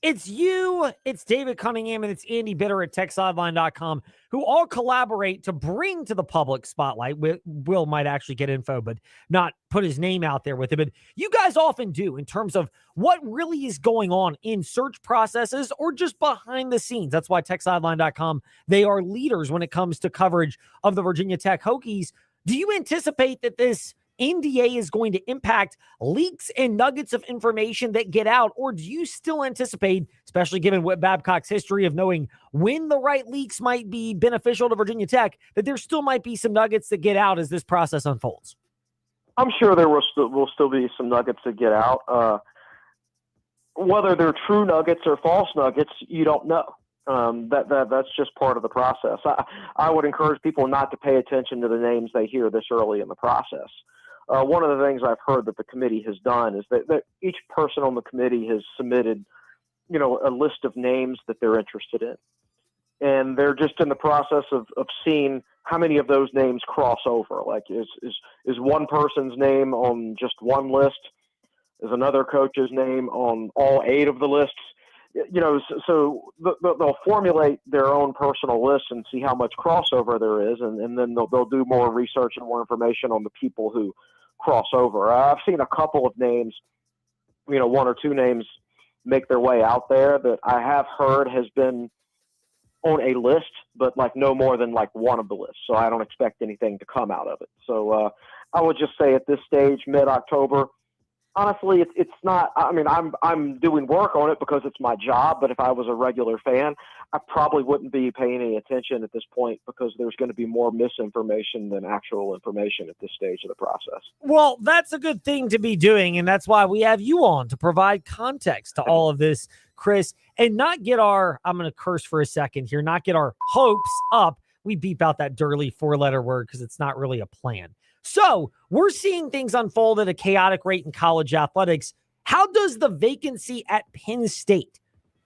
it's you, it's David Cunningham, and it's Andy Bitter at TexSideline.com who all collaborate to bring to the public spotlight. Will might actually get info, but not put his name out there with it. But you guys often do in terms of what really is going on in search processes or just behind the scenes. That's why TexSideline.com, they are leaders when it comes to coverage of the Virginia Tech Hokies. Do you anticipate that this NDA is going to impact leaks and nuggets of information that get out? Or do you still anticipate, especially given Whit Babcock's history of knowing when the right leaks might be beneficial to Virginia Tech, that there still might be some nuggets that get out as this process unfolds? I'm sure there will still be some nuggets that get out. Whether they're true nuggets or false nuggets, you don't know. That's just part of the process. I would encourage people not to pay attention to the names they hear this early in the process. One of the things I've heard that the committee has done is that each person on the committee has submitted, a list of names that they're interested in. And they're just in the process of seeing how many of those names cross over. Like, is one person's name on just one list? Is another coach's name on all 8 of the lists? So they'll formulate their own personal lists and see how much crossover there is, and then they'll do more research and more information on the people who cross over. I've seen a couple of names, 1 or 2 names make their way out there that I have heard has been on a list, but no more than one of the lists. So I don't expect anything to come out of it. So I would just say at this stage, mid-October, honestly, it's not. I mean, I'm doing work on it because it's my job. But if I was a regular fan, I probably wouldn't be paying any attention at this point because there's going to be more misinformation than actual information at this stage of the process. Well, that's a good thing to be doing, and that's why we have you on to provide context to all of this, Chris, and not get our. I'm going to curse for a second here. Not get our hopes up. We beep out that dirty 4-letter word because it's not really a plan. So we're seeing things unfold at a chaotic rate in college athletics. How does the vacancy at Penn State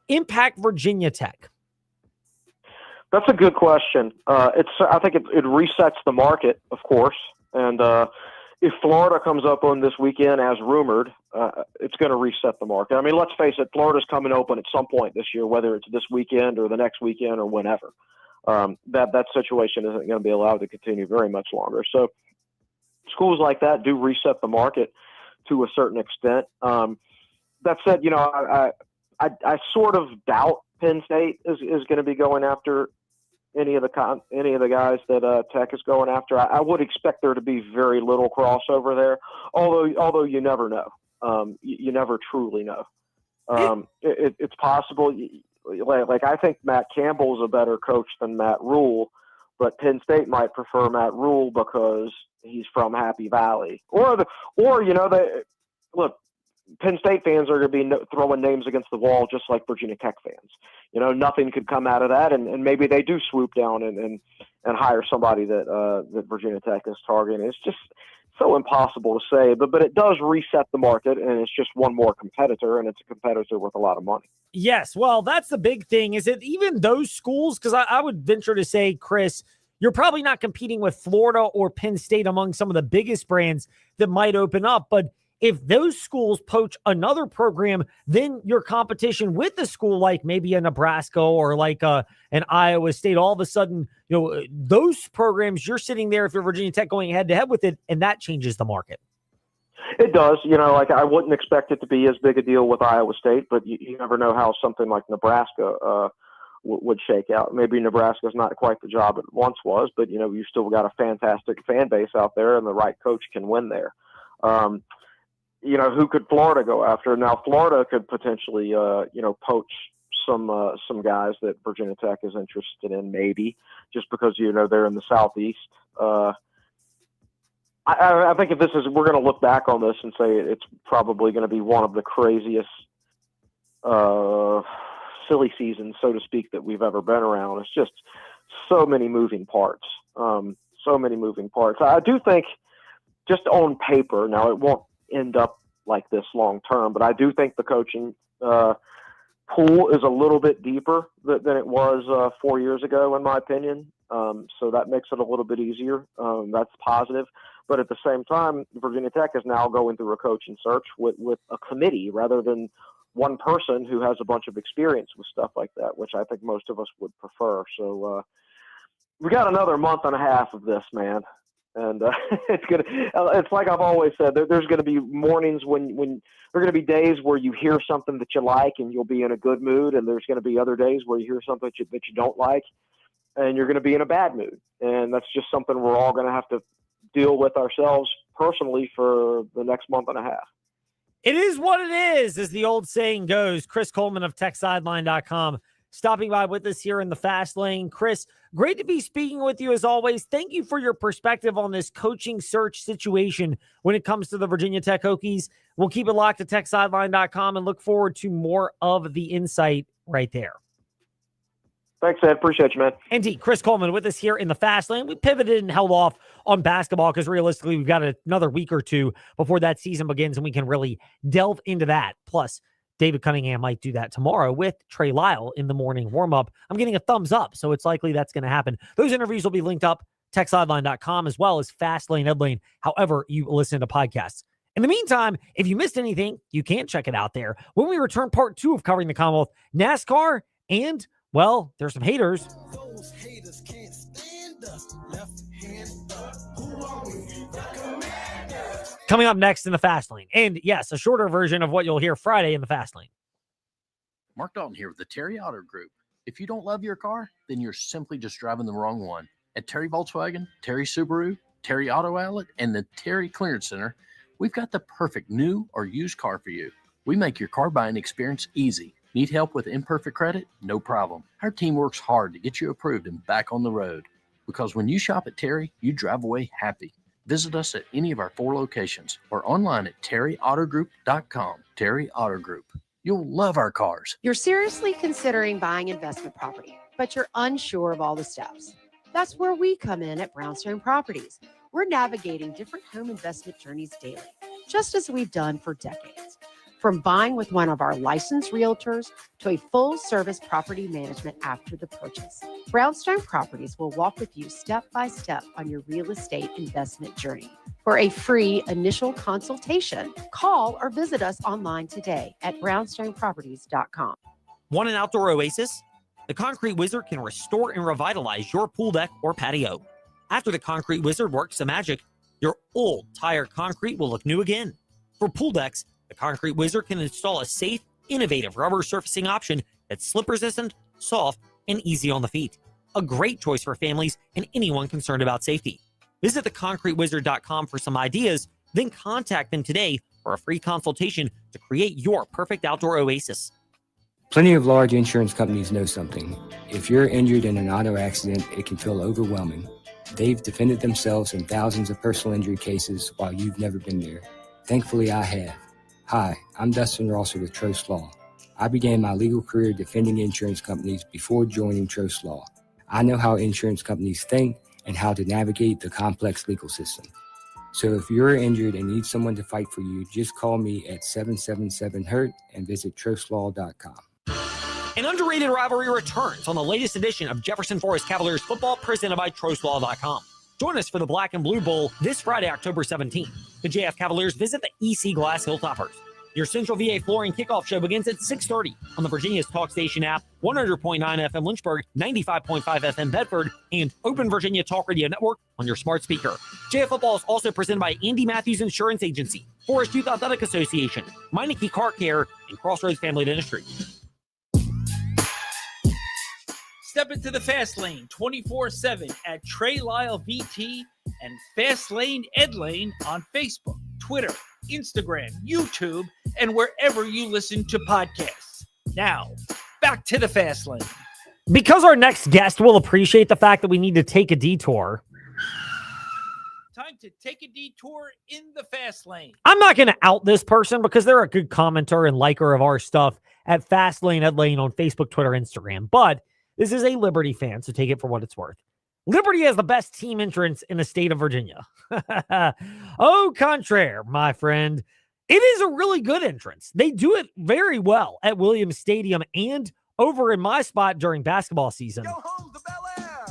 impact Virginia Tech? That's a good question. I think it resets the market, of course. And if Florida comes up on this weekend as rumored, it's going to reset the market. I mean, let's face it, Florida's coming open at some point this year, whether it's this weekend or the next weekend or whenever. That situation isn't going to be allowed to continue very much longer. So schools like that do reset the market to a certain extent. That said, I sort of doubt Penn State is going to be going after any of the guys that Tech is going after. I would expect there to be very little crossover there, although you never know. You never truly know. It's possible. I think Matt Campbell's a better coach than Matt Rule, but Penn State might prefer Matt Rule because he's from Happy Valley. Look, Penn State fans are going to be throwing names against the wall just like Virginia Tech fans. Nothing could come out of that, and maybe they do swoop down and hire somebody that Virginia Tech is targeting. It's just so impossible to say, but it does reset the market, and it's just one more competitor, and it's a competitor with a lot of money. Yes, well, that's the big thing. Is it even those schools? Because I would venture to say, Chris, you're probably not competing with Florida or Penn State among some of the biggest brands that might open up. But if those schools poach another program, then your competition with a school like maybe a Nebraska or like an Iowa State, all of a sudden, those programs, you're sitting there if you're Virginia Tech going head to head with it, and that changes the market. It does. I wouldn't expect it to be as big a deal with Iowa State, but you never know how something like Nebraska would shake out. Maybe Nebraska's not quite the job it once was, but you still got a fantastic fan base out there, and the right coach can win there. Who could Florida go after? Now, Florida could potentially, poach some guys that Virginia Tech is interested in, maybe just because they're in the Southeast. I think we're going to look back on this and say it's probably going to be one of the craziest silly seasons, so to speak, that we've ever been around. It's just so many moving parts. I do think, just on paper, now it won't end up like this long term, but I do think the coaching pool is a little bit deeper than it was 4 years ago, in my opinion. So that makes it a little bit easier. That's positive. But at the same time, Virginia Tech is now going through a coaching search with a committee rather than one person who has a bunch of experience with stuff like that, which I think most of us would prefer. So we got another month and a half of this, man. And it's like I've always said, there's going to be mornings when there are going to be days where you hear something that you like and you'll be in a good mood. And there's going to be other days where you hear something that you don't like and you're going to be in a bad mood. And that's just something we're all going to have to deal with ourselves personally for the next month and a half. It is what it is, as the old saying goes. Chris Coleman of TechSideline.com stopping by with us here in the Fast Lane. Chris, great to be speaking with you as always. Thank you for your perspective on this coaching search situation when it comes to the Virginia Tech Hokies. We'll keep it locked to TechSideline.com and look forward to more of the insight right there. Thanks, Ed. Appreciate you, man. Indeed. Chris Coleman with us here in the Fast Lane. We pivoted and held off on basketball because realistically, we've got another week or two before that season begins and we can really delve into that. Plus, David Cunningham might do that tomorrow with Trey Lyle in the morning warm-up. I'm getting a thumbs up, so it's likely that's going to happen. Those interviews will be linked up, TechSideline.com, as well as Fast Lane, Ed Lane, however you listen to podcasts. In the meantime, if you missed anything, you can check it out there. When we return, part 2 of covering the Commonwealth, NASCAR, and, well, there's some haters. Those haters can't stand us. Left hand up. Who are we? The Commanders. Coming up next in the Fast Lane. And yes, a shorter version of what you'll hear Friday in the Fast Lane. Mark Dalton here with the Terry Auto Group. If you don't love your car, then you're simply just driving the wrong one. At Terry Volkswagen, Terry Subaru, Terry Auto Outlet, and the Terry Clearance Center, we've got the perfect new or used car for you. We make your car buying experience easy. Need help with imperfect credit? No problem. Our team works hard to get you approved and back on the road. Because when you shop at Terry, you drive away happy. Visit us at any of our 4 locations or online at terryautogroup.com. Terry Auto Group. You'll love our cars. You're seriously considering buying investment property, but you're unsure of all the steps. That's where we come in at Brownstone Properties. We're navigating different home investment journeys daily, just as we've done for decades. From buying with one of our licensed realtors to a full-service property management after the purchase, Brownstone Properties will walk with you step by step on your real estate investment journey. For a free initial consultation, call or visit us online today at brownstoneproperties.com. Want an outdoor oasis? The Concrete Wizard can restore and revitalize your pool deck or patio. After the Concrete Wizard works the magic, your old, tired concrete will look new again. For pool decks, the Concrete Wizard can install a safe, innovative rubber surfacing option that's slip-resistant, soft, and easy on the feet. A great choice for families and anyone concerned about safety. Visit theconcretewizard.com for some ideas, then contact them today for a free consultation to create your perfect outdoor oasis. Plenty of large insurance companies know something. If you're injured in an auto accident, it can feel overwhelming. They've defended themselves in thousands of personal injury cases while you've never been there. Thankfully, I have. Hi, I'm Dustin Rosser with Trost Law. I began my legal career defending insurance companies before joining Trost Law. I know how insurance companies think and how to navigate the complex legal system. So if you're injured and need someone to fight for you, just call me at 777-HURT and visit trostlawcom. An underrated rivalry returns on the latest edition of Jefferson Forest Cavaliers football presented by TrostLaw.com. Join us for the Black and Blue Bowl this Friday, October 17th. The JF Cavaliers visit the EC Glass Hilltoppers. Your Central VA Flooring kickoff show begins at 6:30 on the Virginia's Talk Station app, 100.9 FM Lynchburg, 95.5 FM Bedford, and Open Virginia Talk Radio Network on your smart speaker. JF Football is also presented by Andy Matthews Insurance Agency, Forest Youth Athletic Association, Meineke Car Care, and Crossroads Family Dentistry. Step into the Fast Lane 24/7 at Trey Lyle VT and Fast Lane Ed Lane on Facebook, Twitter, Instagram, YouTube, and wherever you listen to podcasts. Now, back to the Fast Lane. Because our next guest will appreciate the fact that we need to take a detour, Time to take a detour in the Fast Lane. I'm not going to out this person because they're a good commenter and liker of our stuff at Fast Lane Ed Lane on Facebook, Twitter, Instagram. But this is a Liberty fan, so take it for what it's worth. Liberty has the best team entrance in the state of Virginia. Au contraire, my friend. It is a really good entrance. They do it very well at Williams Stadium and over in my spot during basketball season.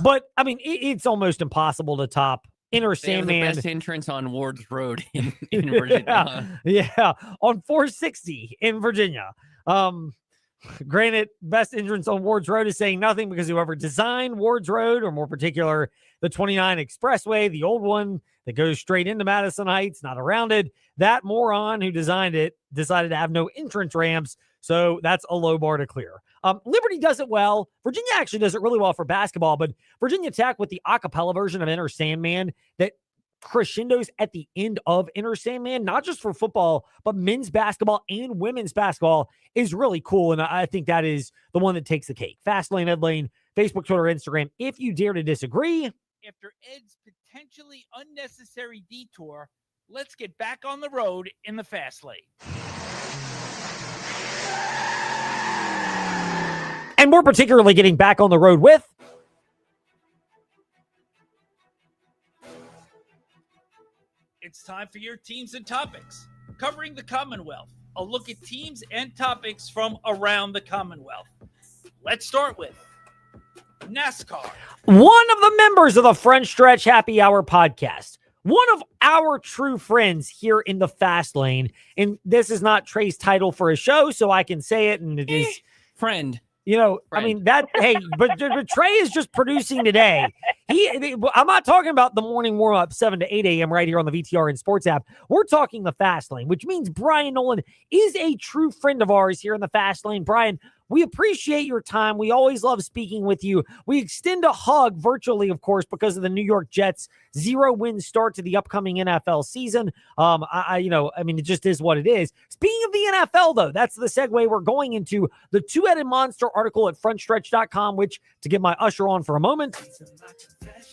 But, I mean, it's almost impossible to top Enter They have the Sandman. best entrance on Ward's Road in Virginia. Yeah, on 460 in Virginia. Granted, best entrance on Ward's Road is saying nothing because whoever designed Ward's Road, or more particular, the 29 Expressway, the old one that goes straight into Madison Heights, not around it, that moron who designed it decided to have no entrance ramps. So that's a low bar to clear. Liberty does it well. Virginia actually does it really well for basketball, but Virginia Tech with the a cappella version of Enter Sandman that crescendos at the end of Enter Sandman, not just for football, but men's basketball and women's basketball is really cool. And I think that is the one that takes the cake. Fastlane, Ed Lane, Facebook, Twitter, Instagram. If you dare to disagree. After Ed's potentially unnecessary detour, let's get back on the road in the fast lane. And more particularly getting back on the road with It's time for your teams and topics. Covering the Commonwealth, a look at teams and topics from around the Commonwealth. Let's start with NASCAR. one of the members of the Front Stretch Happy Hour podcast, one of our true friends here in the Fast Lane. And this is not Trey's title for a show, so I can say it. And it is friend. You know, Friend. I mean, that, hey, but Trey is just producing today. I'm not talking about the morning warm up 7 to 8 a.m. right here on the VTR and Sports app. We're talking the Fast Lane, which means Brian Nolan is a true friend of ours here in the Fast Lane. Brian, we appreciate your time. We always love speaking with you. We extend a hug virtually, of course, because of the New York Jets' 0-win start to the upcoming NFL season. It just is what it is. Speaking of the NFL, though, that's the segue we're going into. The Two-Headed Monster article at frontstretch.com, which, to get my usher on for a moment,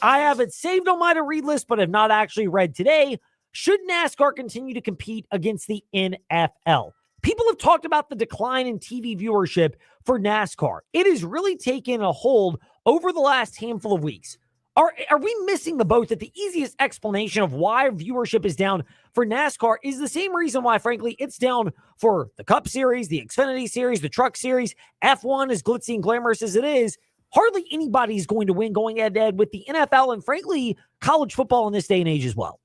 I have it saved on my to-read list, but have not actually read today. Should NASCAR continue to compete against the NFL? People have talked about the decline in TV viewership for NASCAR. It has really taken a hold over the last handful of weeks. Are we missing the boat that the easiest explanation of why viewership is down for NASCAR is the same reason why, frankly, it's down for the Cup Series, the Xfinity Series, the Truck Series, F1, as glitzy and glamorous as it is? Hardly anybody is going to win going head-to-head with the NFL and, frankly, college football in this day and age as well.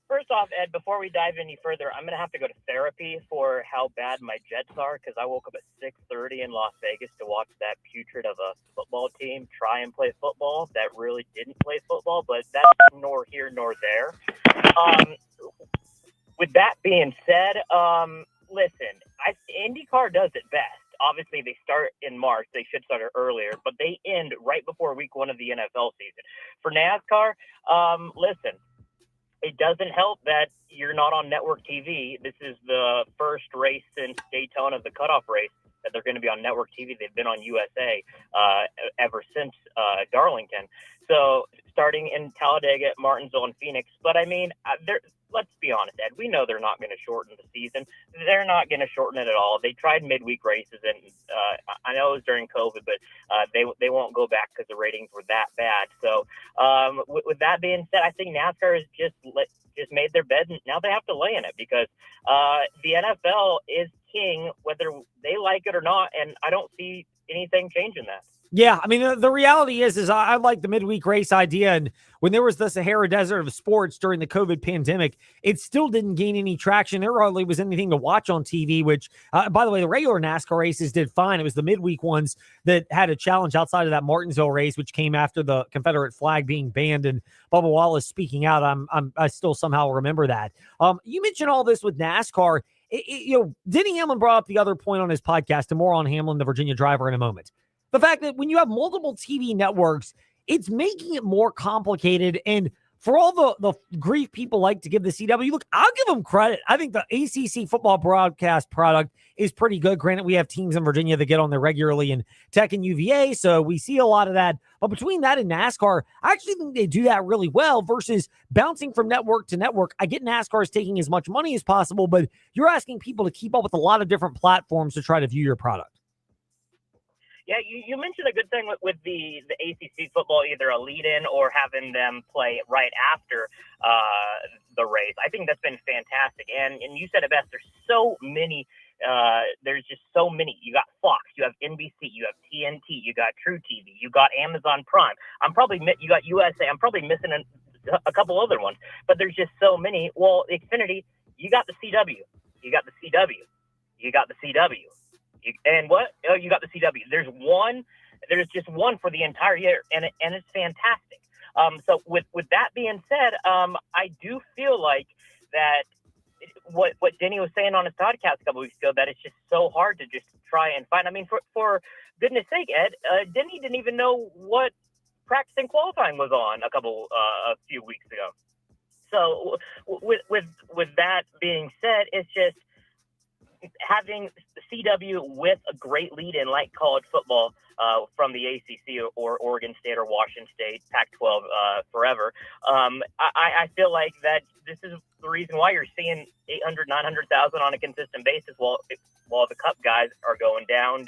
First off, Ed, before we dive any further, I'm going to have to go to therapy for how bad my Jets are because I woke up at 6:30 in Las Vegas to watch that putrid of a football team try and play football that really didn't play football, but that's nor here nor there. With that being said, listen, IndyCar does it best. Obviously, they start in March. They should start earlier, but they end right before week 1 of the NFL season. For NASCAR, listen, it doesn't help that you're not on network TV. This is the first race since Daytona, the cutoff race, that they're going to be on network TV. They've been on USA ever since Darlington. So starting in Talladega, Martinsville, and Phoenix. But, I mean, let's be honest, Ed. We know they're not going to shorten the season. They're not going to shorten it at all. They tried midweek races, and I know it was during COVID, but they won't go back because the ratings were that bad. So with that being said, I think NASCAR has just made their bed, and now they have to lay in it because the NFL is king, whether they like it or not, and I don't see anything changing that. Yeah, I mean, the reality is I like the midweek race idea. And when there was the Sahara Desert of sports during the COVID pandemic, it still didn't gain any traction. There hardly was anything to watch on TV, which, by the way, the regular NASCAR races did fine. It was the midweek ones that had a challenge outside of that Martinsville race, which came after the Confederate flag being banned and Bubba Wallace speaking out. I still somehow remember that. You mentioned all this with NASCAR. Denny Hamlin brought up the other point on his podcast, and more on Hamlin, the Virginia driver, in a moment. The fact that when you have multiple TV networks, it's making it more complicated. And for all the grief people like to give the CW, look, I'll give them credit. I think the ACC football broadcast product is pretty good. Granted, we have teams in Virginia that get on there regularly in Tech and UVA, so we see a lot of that. But between that and NASCAR, I actually think they do that really well versus bouncing from network to network. I get NASCAR is taking as much money as possible, but you're asking people to keep up with a lot of different platforms to try to view your product. Yeah, you mentioned a good thing with the ACC football, either a lead-in or having them play right after the race. I think that's been fantastic. And you said it best. There's so many. There's just so many. You got Fox, you have NBC, you have TNT, you got True TV, you got Amazon Prime. You got USA. I'm probably missing a couple other ones, but there's just so many. Well, Xfinity, you got the CW, you got the CW, you got the CW. And what? Oh, you got the CW. There's just one for the entire year, and it's fantastic. So with that being said, I do feel like that what Denny was saying on his podcast a couple weeks ago, that it's just so hard to just try and find. I mean, for goodness sake, Ed, Denny didn't even know what practice and qualifying was on a few weeks ago. So with that being said, it's just having CW with a great lead-in like college football from the ACC or Oregon State or Washington State, Pac-12 forever. I feel like that this is the reason why you're seeing 800, 900,000 on a consistent basis while the Cup guys are going down.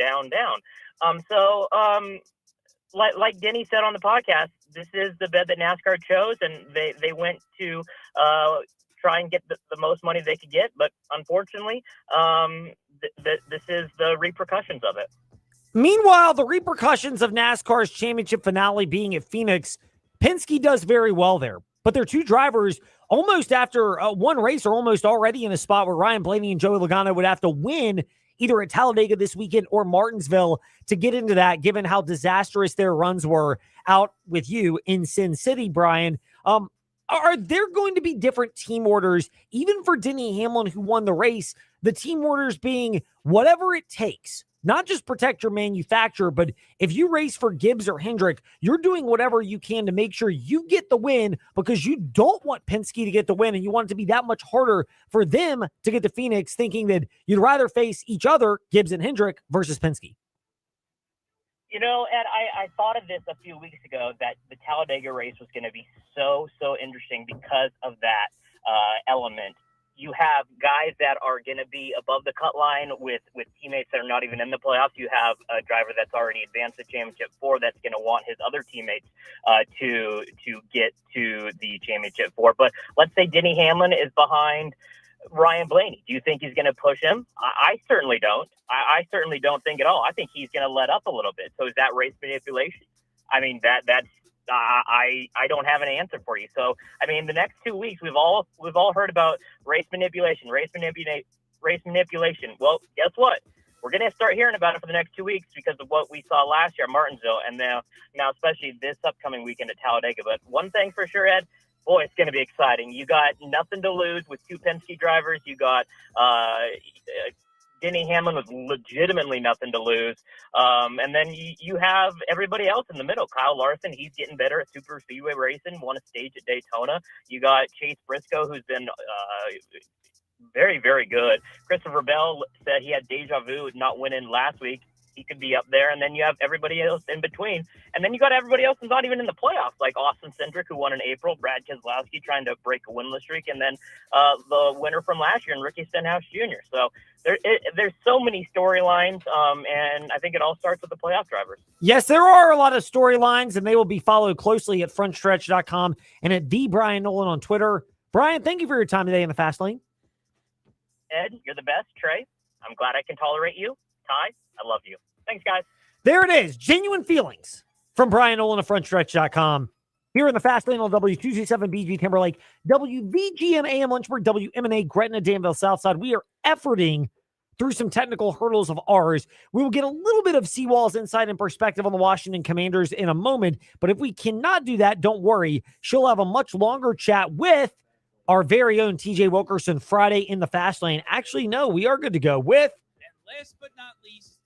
Like Denny said on the podcast, this is the bed that NASCAR chose, and they went to try and get the most money they could get, but unfortunately, this is the repercussions of it. Meanwhile, the repercussions of NASCAR's championship finale being at Phoenix, Penske does very well there. But their two drivers, almost after one race, are almost already in a spot where Ryan Blaney and Joey Logano would have to win either at Talladega this weekend or Martinsville to get into that, given how disastrous their runs were out with you in Sin City, Brian. Are there going to be different team orders, even for Denny Hamlin, who won the race, the team orders being whatever it takes, not just protect your manufacturer, but if you race for Gibbs or Hendrick, you're doing whatever you can to make sure you get the win because you don't want Penske to get the win and you want it to be that much harder for them to get to Phoenix, thinking that you'd rather face each other, Gibbs and Hendrick, versus Penske. You know, Ed, I thought of this a few weeks ago that the Talladega race was going to be so interesting because of that element. You have guys that are going to be above the cut line with teammates that are not even in the playoffs. You have a driver that's already advanced the championship 4 that's going to want his other teammates to get to the championship 4. But let's say Denny Hamlin is behind Ryan Blaney. Do you think he's going to push him? I certainly don't. I certainly don't think at all. I think he's going to let up a little bit. So is that race manipulation? I mean, that's I don't have an answer for you. So I mean, the next 2 weeks we've all heard about race manipulation. Well, guess what? We're going to start hearing about it for the next 2 weeks because of what we saw last year at Martinsville, and now especially this upcoming weekend at Talladega. But one thing for sure, Ed. Boy, it's going to be exciting. You got nothing to lose with two Penske drivers. You got Denny Hamlin with legitimately nothing to lose. And then you have everybody else in the middle. Kyle Larson, he's getting better at super speedway racing, won a stage at Daytona. You got Chase Briscoe, who's been very, very good. Christopher Bell said he had deja vu not winning last week. He could be up there, and then you have everybody else in between. And then you got everybody else who's not even in the playoffs, like Austin Cindric, who won in April, Brad Keselowski trying to break a winless streak, and then the winner from last year, and Ricky Stenhouse Jr. So there's so many storylines, and I think it all starts with the playoff drivers. Yes, there are a lot of storylines, and they will be followed closely at frontstretch.com and at the Brian Nolan on Twitter. Brian, thank you for your time today in the Fast Lane. Ed, you're the best. Trey, I'm glad I can tolerate you. Ty, I love you. Thanks, guys. There it is. Genuine feelings from Brian Nolan of frontstretch.com. Here in the Fast Lane on W227 BG Timberlake, WVGM AM Lynchburg, WMNA Gretna, Danville, Southside. We are efforting through some technical hurdles of ours. We will get a little bit of Seawall's insight and perspective on the Washington Commanders in a moment. But if we cannot do that, don't worry. She'll have a much longer chat with our very own TJ Wilkerson Friday in the Fast Lane. Actually, no, we are good to go with. And last but not least,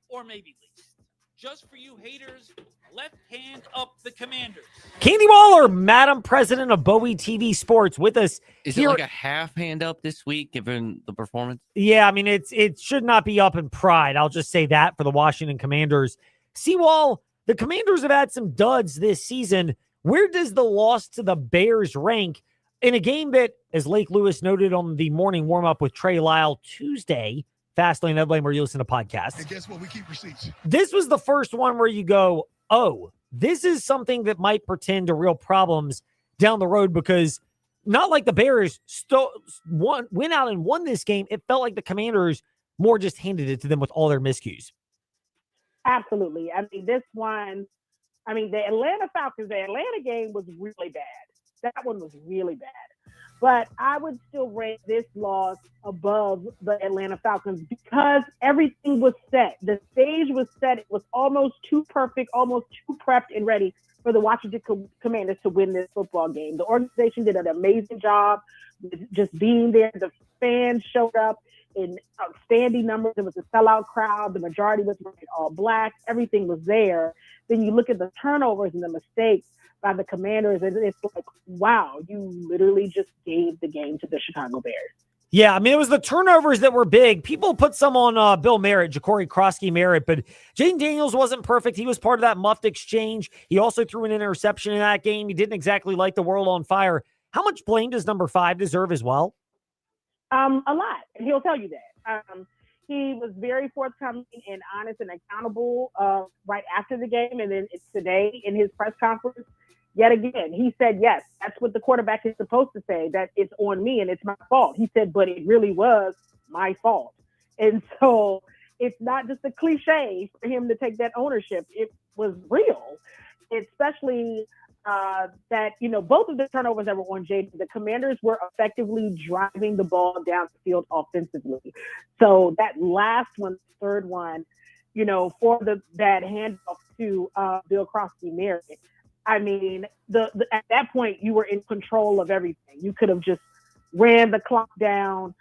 or maybe least, just for you haters, left hand up the Commanders. Candy Waller, Madam President of Bowie TV Sports, with us. Is here. it like a half hand up this week, given the performance? Yeah, I mean, it should not be up in pride. I'll just say that for the Washington Commanders. Seawall, the Commanders have had some duds this season. Where does the loss to the Bears rank in a game that, as Lake Lewis noted on the morning warm-up with Trey Lyle Tuesday, Fastlane, Ed Lane, where you listen to podcasts. And guess what? We keep receipts. This was the first one where you go, oh, this is something that might portend to real problems down the road, because not like the Bears went out and won this game. It felt like the Commanders more just handed it to them with all their miscues. Absolutely. I mean, this one, the Atlanta Falcons, the Atlanta game was really bad. That one was really bad. But I would still rate this loss above the Atlanta Falcons because everything was set. The stage was set. It was almost too perfect, almost too prepped and ready for the Washington Commanders to win this football game. The organization did an amazing job with just being there. The fans showed up in outstanding numbers. It was a sellout crowd. The majority was wearing all black. Everything was there. Then you look at the turnovers and the mistakes by the Commanders, and it's like, wow, you literally just gave the game to the Chicago Bears. Yeah, I mean, it was the turnovers that were big. People put some on Bill Merritt, Ja'Cory Krosky-Merritt, but Jaden Daniels wasn't perfect. He was part of that muffed exchange. He also threw an interception in that game. He didn't exactly light the world on fire. How much blame does number 5 deserve as well? A lot, and he'll tell you that. He was very forthcoming and honest and accountable right after the game, and then today in his press conference, yet again, he said, yes, that's what the quarterback is supposed to say, that it's on me and it's my fault. He said, but it really was my fault. And so it's not just a cliche for him to take that ownership. It was real, especially that, both of the turnovers that were on Jaden, the Commanders were effectively driving the ball down the field offensively. So that last one, third one, for that handoff to Bill Krosky-Merritt, I mean, at that point, you were in control of everything. You could have just ran the clock down,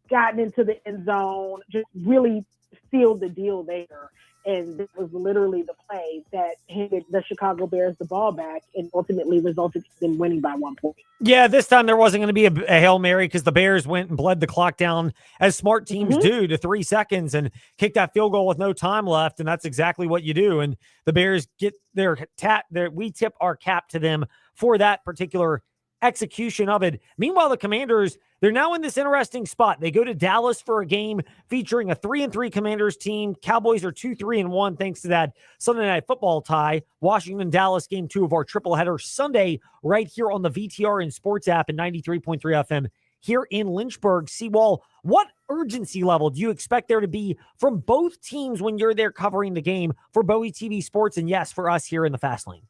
gotten into the end zone, just really sealed the deal there. And it was literally the play that handed the Chicago Bears the ball back and ultimately resulted in winning by 1 point. Yeah, this time there wasn't going to be a Hail Mary because the Bears went and bled the clock down as smart teams do to 3 seconds and kicked that field goal with no time left. And that's exactly what you do. And the Bears get we tip our cap to them for that particular execution of it. Meanwhile, the Commanders, they're now in this interesting spot. They go to Dallas for a game featuring a 3-3 Commanders team. Cowboys are 2-3-1 thanks to that Sunday Night Football tie. Washington, Dallas, game 2 of our triple header Sunday right here on the VTR and Sports app and 93.3 FM here in Lynchburg. Seawall, what urgency level do you expect there to be from both teams when you're there covering the game for Bowie TV Sports and, yes, for us here in the Fast Lane?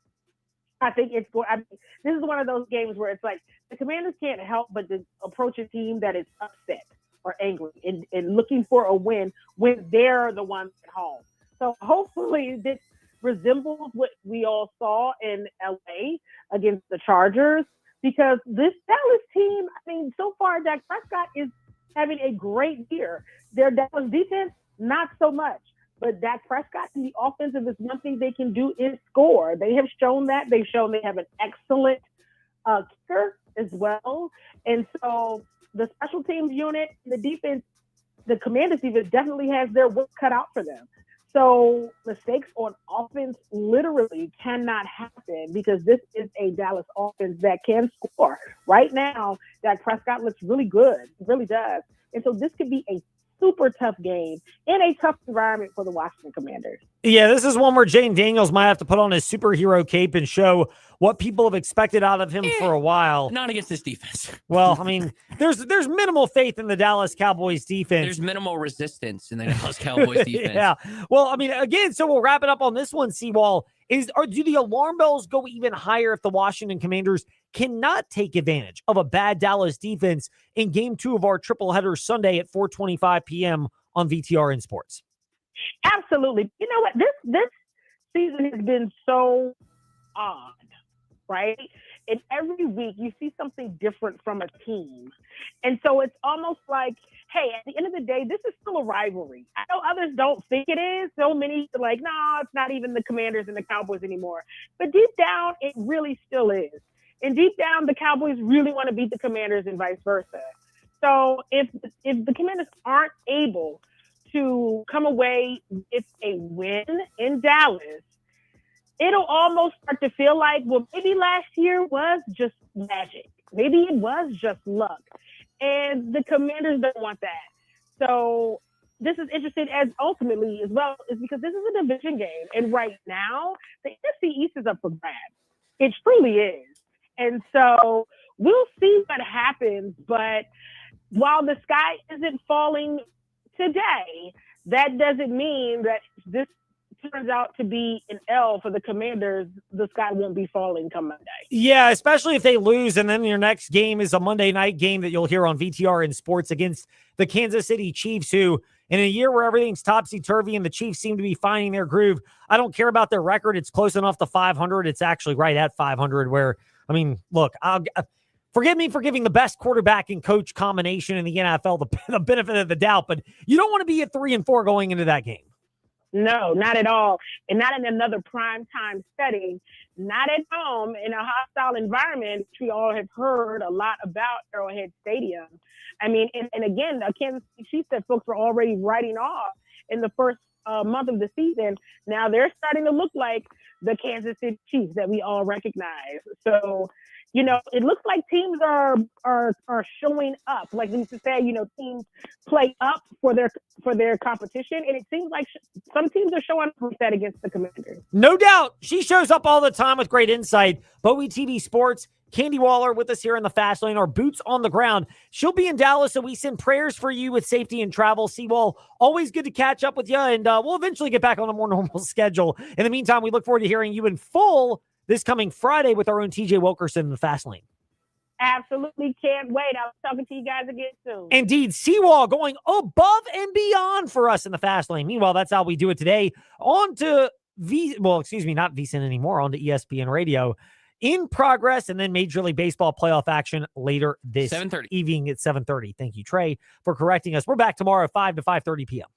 I think this is one of those games where it's like the Commanders can't help but to approach a team that is upset or angry and looking for a win when they're the ones at home. So hopefully this resembles what we all saw in LA against the Chargers, because this Dallas team, so far Dak Prescott is having a great year. Their Dallas defense, not so much. But Dak Prescott and the offensive is one thing they can do is score. They have shown that. They've shown they have an excellent kicker as well. And so the special teams unit, the defense, the Commanders defense definitely has their work cut out for them. So mistakes on offense literally cannot happen because this is a Dallas offense that can score. Right now, Dak Prescott looks really good. He really does. And so this could be a super tough game in a tough environment for the Washington Commanders. Yeah, this is one where Jaden Daniels might have to put on his superhero cape and show what people have expected out of him for a while. Not against this defense. Well, there's minimal faith in the Dallas Cowboys defense. There's minimal resistance in the Dallas Cowboys defense. Yeah. Well, again, so we'll wrap it up on this one, Seawall. Do the alarm bells go even higher if the Washington Commanders cannot take advantage of a bad Dallas defense in game 2 of our triple header Sunday at 4:25 p.m. on VTR and Sports? Absolutely. You know what? This season has been so odd, right? And every week you see something different from a team. And so it's almost like, hey, at the end of the day, this is still a rivalry. I know others don't think it is. So many are like, no, it's not even the Commanders and the Cowboys anymore. But deep down, it really still is. And deep down, the Cowboys really want to beat the Commanders and vice versa. So if the Commanders aren't able to come away with a win in Dallas, it'll almost start to feel like, well, maybe last year was just magic. Maybe it was just luck. And the Commanders don't want that. So this is interesting as ultimately as well is because this is a division game. And right now, the NFC East is up for grabs. It truly is. And so we'll see what happens. But while the sky isn't falling today, that doesn't mean that this turns out to be an L for the Commanders. The sky won't be falling come Monday. Yeah, especially if they lose, and then your next game is a Monday night game that you'll hear on VTR in Sports against the Kansas City Chiefs, who in a year where everything's topsy-turvy and the Chiefs seem to be finding their groove, I don't care about their record. It's close enough to 500. It's actually right at 500 where, I mean, look, forgive me for giving the best quarterback and coach combination in the NFL the benefit of the doubt, but you don't want to be at 3-4 going into that game. No, not at all. And not in another prime time setting, not at home in a hostile environment, which we all have heard a lot about Arrowhead Stadium. I mean, and again, the Kansas City Chiefs that folks were already writing off in the first month of the season, now they're starting to look like the Kansas City Chiefs that we all recognize. So, you know, it looks like teams are showing up. Like we used to say, you know, teams play up for their competition, and it seems like some teams are showing up with that against the Commanders. No doubt. She shows up all the time with great insight. Bowie TV Sports, Candy Waller with us here in the Fast Lane, our boots on the ground. She'll be in Dallas, so we send prayers for you with safety and travel. Seawall, always good to catch up with you, and we'll eventually get back on a more normal schedule. In the meantime, we look forward to hearing you in full this coming Friday with our own TJ Wilkerson in the Fast Lane. Absolutely can't wait. I'll be talking to you guys again soon. Indeed, Seawall going above and beyond for us in the Fast Lane. Meanwhile, that's how we do it today. On to not VSiN anymore, on to ESPN Radio. In progress, and then Major League Baseball playoff action later this evening at 7:30. Thank you, Trey, for correcting us. We're back tomorrow at 5 to 5:30 p.m.